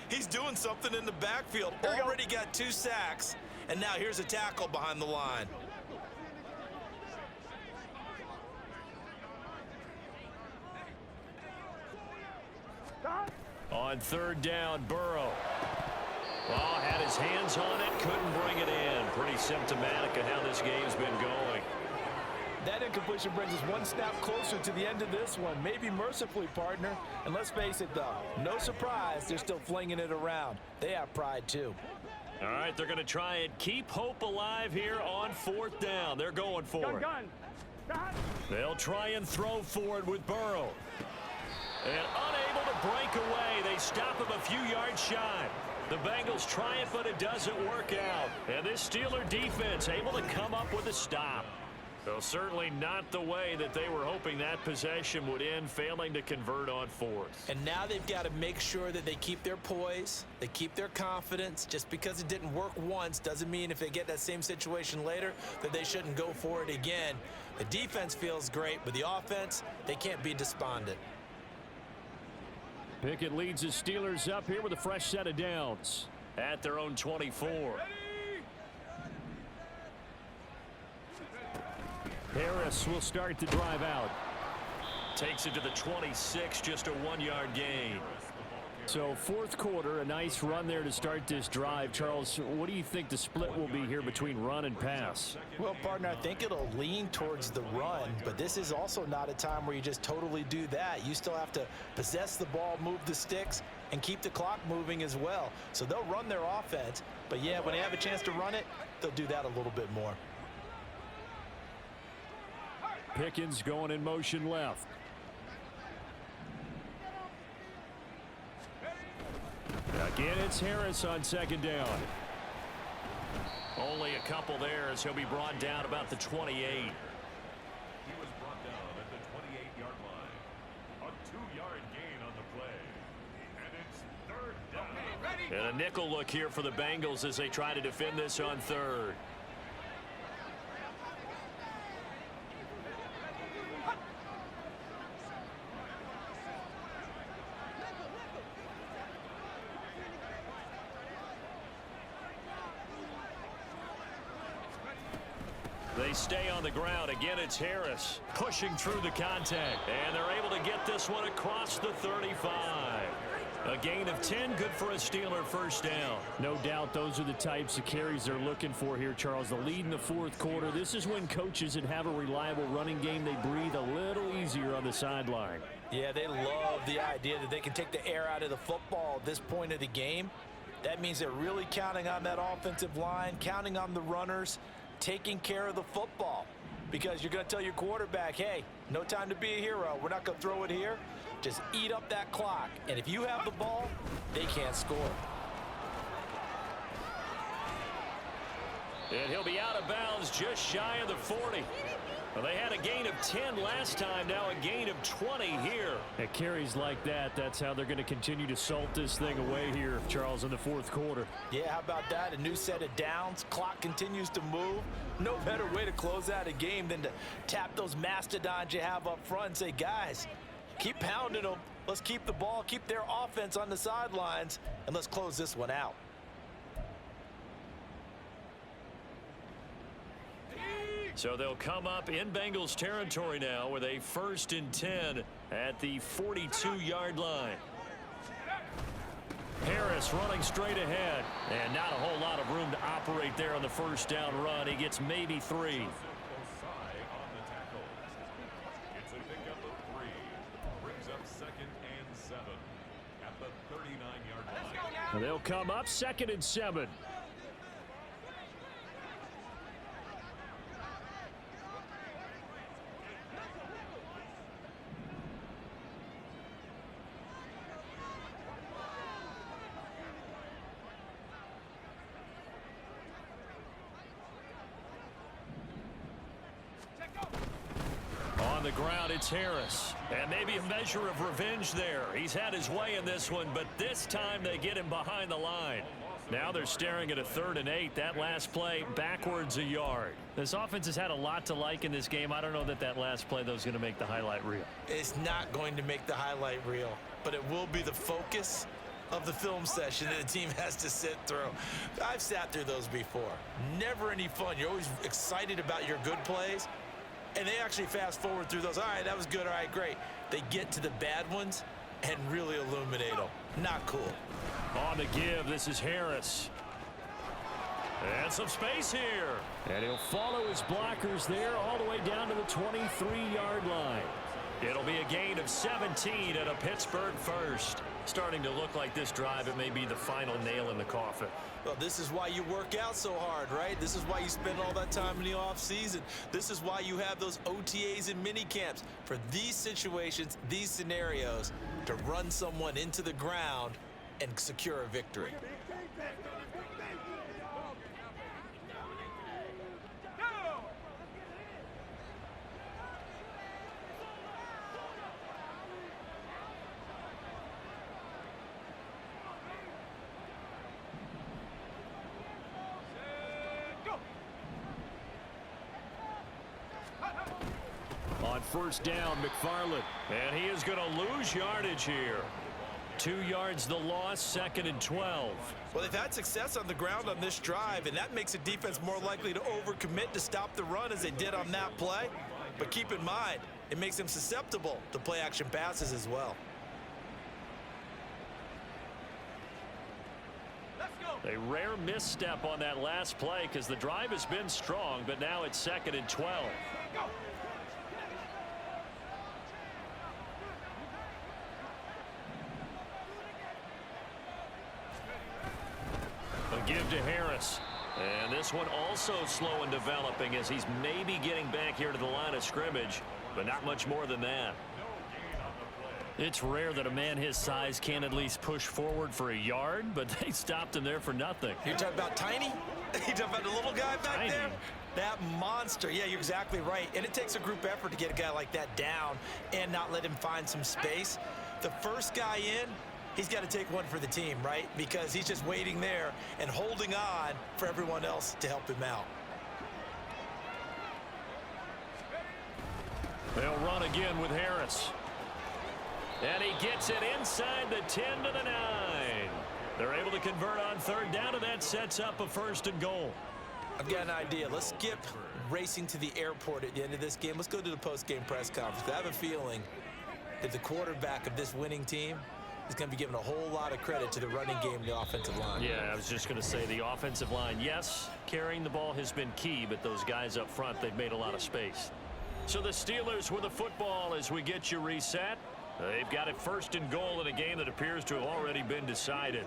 he's doing something in the backfield. Already got 2 sacks, and now here's a tackle behind the line. On 3rd down, Burrow. Well, had his hands on it, couldn't bring it in. Pretty symptomatic of how this game's been going. That incompletion brings us 1 snap closer to the end of this one. Maybe mercifully, partner. And let's face it, though, no surprise, they're still flinging it around. They have pride, too. All right, they're going to try and keep hope alive here on 4th down. They're going for it. They'll try and throw for it with Burrow. And unable to break away. They stop him a few yards shy. The Bengals try it, but it doesn't work out. And this Steeler defense able to come up with a stop. Well, certainly not the way that they were hoping that possession would end, failing to convert on 4th. And now they've got to make sure that they keep their poise, they keep their confidence. Just because it didn't work once doesn't mean if they get that same situation later that they shouldn't go for it again. The defense feels great, but the offense, they can't be despondent. Pickett leads the Steelers up here with a fresh set of downs. At their own 24. Harris will start the drive out. Takes it to the 26, just a 1-yard gain. So 4th quarter, a nice run there to start this drive. Charles, what do you think the split will be here between run and pass? Well, partner, I think it'll lean towards the run, but this is also not a time where you just totally do that. You still have to possess the ball, move the sticks, and keep the clock moving as well. So they'll run their offense, but yeah, when they have a chance to run it, they'll do that a little bit more. Pickens going in motion left. Again, it's Harris on 2nd down. Only a couple there as he'll be brought down about the 28. He was brought down at the 28-yard line. A 2-yard gain on the play. And it's 3rd down. And a nickel look here for the Bengals as they try to defend this on 3rd. stay on the ground. Again, it's Harris pushing through the contact. And they're able to get this one across the 35. A gain of 10, good for a Steeler first down. No doubt those are the types of carries they're looking for here, Charles. The lead in the fourth quarter. This is when coaches that have a reliable running game, they breathe a little easier on the sideline. Yeah, they love the idea that they can take the air out of the football at this point of the game. That means they're really counting on that offensive line, counting on the runners, taking care of the football. Because you're going to tell your quarterback, hey, no time to be a hero. We're not going to throw it here. Just eat up that clock. And if you have the ball, they can't score. And he'll be out of bounds just shy of the 40. Well, they had a gain of 10 last time, now a gain of 20 here. At carries like that, that's how they're going to continue to salt this thing away here, Charles, in the fourth quarter. Yeah, how about that? A new set of downs. Clock continues to move. No better way to close out a game than to tap those mastodons you have up front and say, guys, keep pounding them. Let's keep the ball, keep their offense on the sidelines, and let's close this one out. So they'll come up in Bengals territory now with a 1st and 10 at the 42-yard line. Harris running straight ahead, and not a whole lot of room to operate there on the first down run. He gets maybe 3. It's a pickup of 3. Brings up 2nd and 7 at the 39-yard line. And they'll come up 2nd and 7. On the ground, it's Harris. And maybe a measure of revenge there. He's had his way in this one, but this time they get him behind the line. Now they're staring at a 3rd and 8. That last play, backwards a yard. This offense has had a lot to like in this game. I don't know that last play, though, is going to make the highlight reel. It's not going to make the highlight reel, but it will be the focus of the film session that the team has to sit through. I've sat through those before. Never any fun. You're always excited about your good plays, and they actually fast forward through those. All right, that was good. All right, great. They get to the bad ones and really illuminate them. Not cool. On the give, this is Harris. And some space here. And he'll follow his blockers there all the way down to the 23-yard line. It'll be a gain of 17 at a Pittsburgh first. Starting to look like this drive, it may be the final nail in the coffin. Well, this is why you work out so hard, right? This is why you spend all that time in the offseason. This is why you have those OTAs and mini camps for these situations, these scenarios, to run someone into the ground and secure a victory. On first down, McFarland. And he is going to lose yardage here. 2 yards the loss, 2nd and 12. Well, they've had success on the ground on this drive, and that makes a defense more likely to overcommit to stop the run as they did on that play. But keep in mind, it makes them susceptible to play-action passes as well. A rare misstep on that last play because the drive has been strong, but now it's 2nd and 12. A give to Harris. And this one also slow in developing as he's maybe getting back here to the line of scrimmage, but not much more than that. It's rare that a man his size can at least push forward for a yard, but they stopped him there for nothing. You're talking about Tiny? You're talking about the little guy back Tiny. there? That monster. Yeah, you're exactly right. And it takes a group effort to get a guy like that down and not let him find some space. The first guy in, he's got to take one for the team, right? Because he's just waiting there and holding on for everyone else to help him out. They'll run again with Harris. And he gets it inside the 10 to the 9. They're able to convert on third down, and that sets up a 1st and goal. I've got an idea. Let's skip racing to the airport at the end of this game. Let's go to the post-game press conference. I have a feeling that the quarterback of this winning team is going to be given a whole lot of credit to the running game and the offensive line. Yeah, I was just going to say the offensive line, yes, carrying the ball has been key, but those guys up front, they've made a lot of space. So the Steelers with the football as we get you reset. They've got it 1st and goal in a game that appears to have already been decided.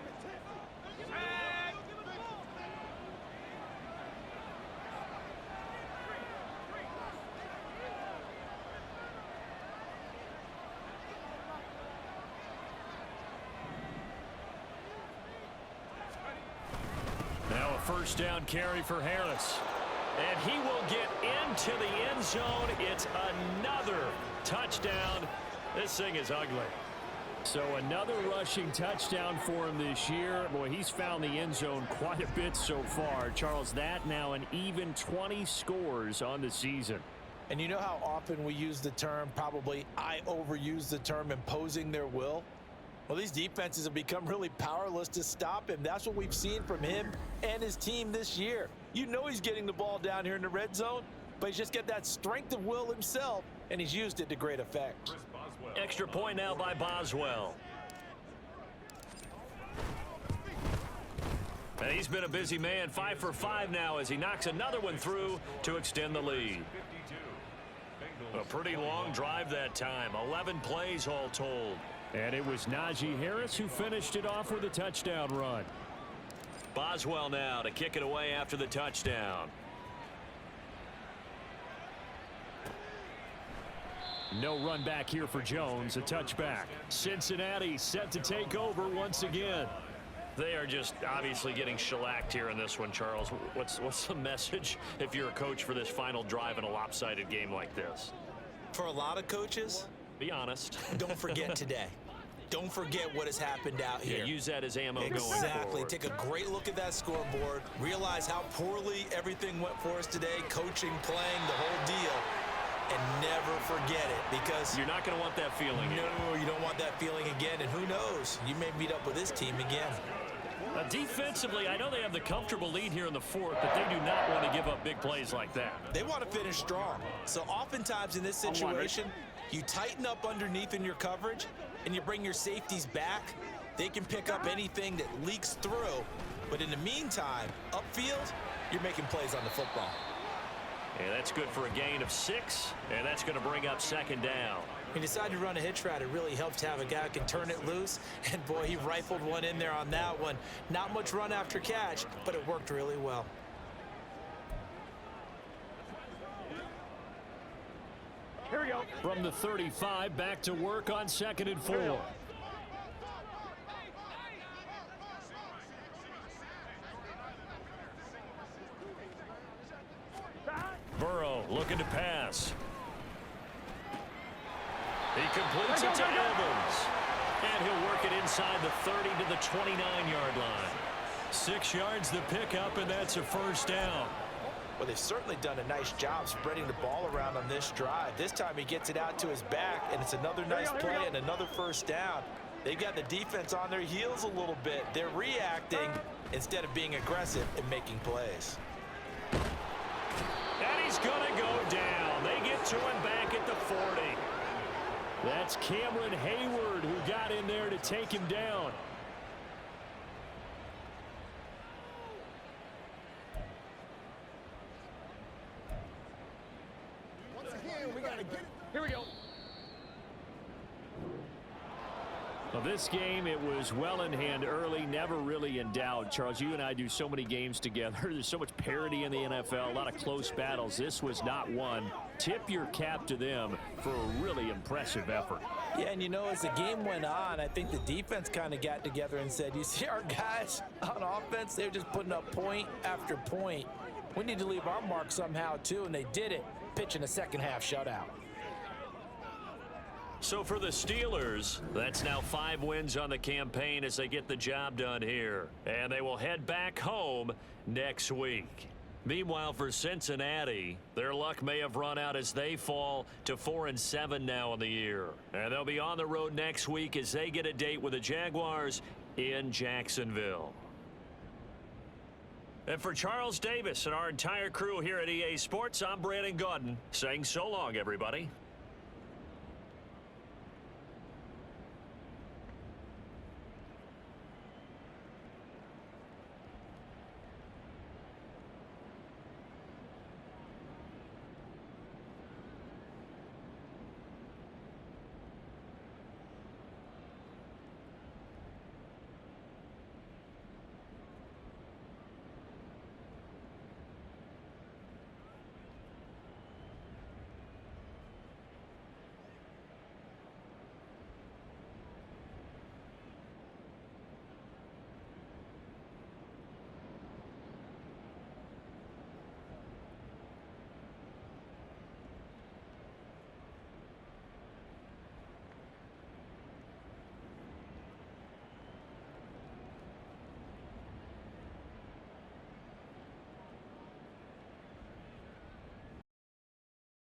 Now a 1st down carry for Harris. And he will get into the end zone. It's another touchdown. This thing is ugly. So another rushing touchdown for him this year. Boy, he's found the end zone quite a bit so far. Charles, that now an even 20 scores on the season. And you know how often we use the term, probably I overuse the term, imposing their will? Well, these defenses have become really powerless to stop him. That's what we've seen from him and his team this year. You know he's getting the ball down here in the red zone, but he's just got that strength of will himself, and he's used it to great effect. Extra point now by Boswell. And he's been a busy man, 5 for 5 now as he knocks another one through to extend the lead. A pretty long drive that time, 11 plays all told. And it was Najee Harris who finished it off with a touchdown run. Boswell now to kick it away after the touchdown. No run back here for Jones, a touchback. Cincinnati set to take over once again. They are just obviously getting shellacked here in this one, Charles. What's the message if you're a coach for this final drive in a lopsided game like this? For a lot of coaches, be honest. Don't forget today. Don't forget what has happened out here. Yeah, use that as ammo going forward. Exactly. Take a great look at that scoreboard. Realize how poorly everything went for us today. Coaching, playing, the whole deal. And never forget it, because you're not going to want that feeling. No, you don't want that feeling again. And who knows? You may meet up with this team again. Defensively, I know they have the comfortable lead here in the 4th, but they do not want to give up big plays like that. They want to finish strong. So oftentimes in this situation, you tighten up underneath in your coverage, and you bring your safeties back. They can pick up anything that leaks through. But in the meantime, upfield, you're making plays on the football. And that's good for a gain of 6, and that's going to bring up 2nd down. He decided to run a hitch route. It really helps to have a guy who can turn it loose. And, boy, he rifled one in there on that one. Not much run after catch, but it worked really well. Here we go. From the 35, back to work on 2nd and 4. Burrow looking to pass. He completes it to Evans. And he'll work it inside the 30 to the 29-yard line. 6 yards the pickup, and that's a 1st down. Well, they've certainly done a nice job spreading the ball around on this drive. This time he gets it out to his back, and it's another nice play and another 1st down. They've got the defense on their heels a little bit. They're reacting instead of being aggressive and making plays. And he's going to go down. They get to him back at the 40. That's Cameron Hayward who got in there to take him down. Here we go. Well, this game, it was well in hand early, never really in doubt. Charles, you and I do so many games together. There's so much parity in the NFL, a lot of close battles. This was not one. Tip your cap to them for a really impressive effort. Yeah, and you know, as the game went on, I think the defense kind of got together and said, you see our guys on offense, they're just putting up point after point. We need to leave our mark somehow, too, and they did it, pitching a second-half shutout. So for the Steelers, that's now 5 wins on the campaign as they get the job done here. And they will head back home next week. Meanwhile, for Cincinnati, their luck may have run out as they fall to 4-7 now in the year. And they'll be on the road next week as they get a date with the Jaguars in Jacksonville. And for Charles Davis and our entire crew here at EA Sports, I'm Brandon Gaudin saying so long, everybody.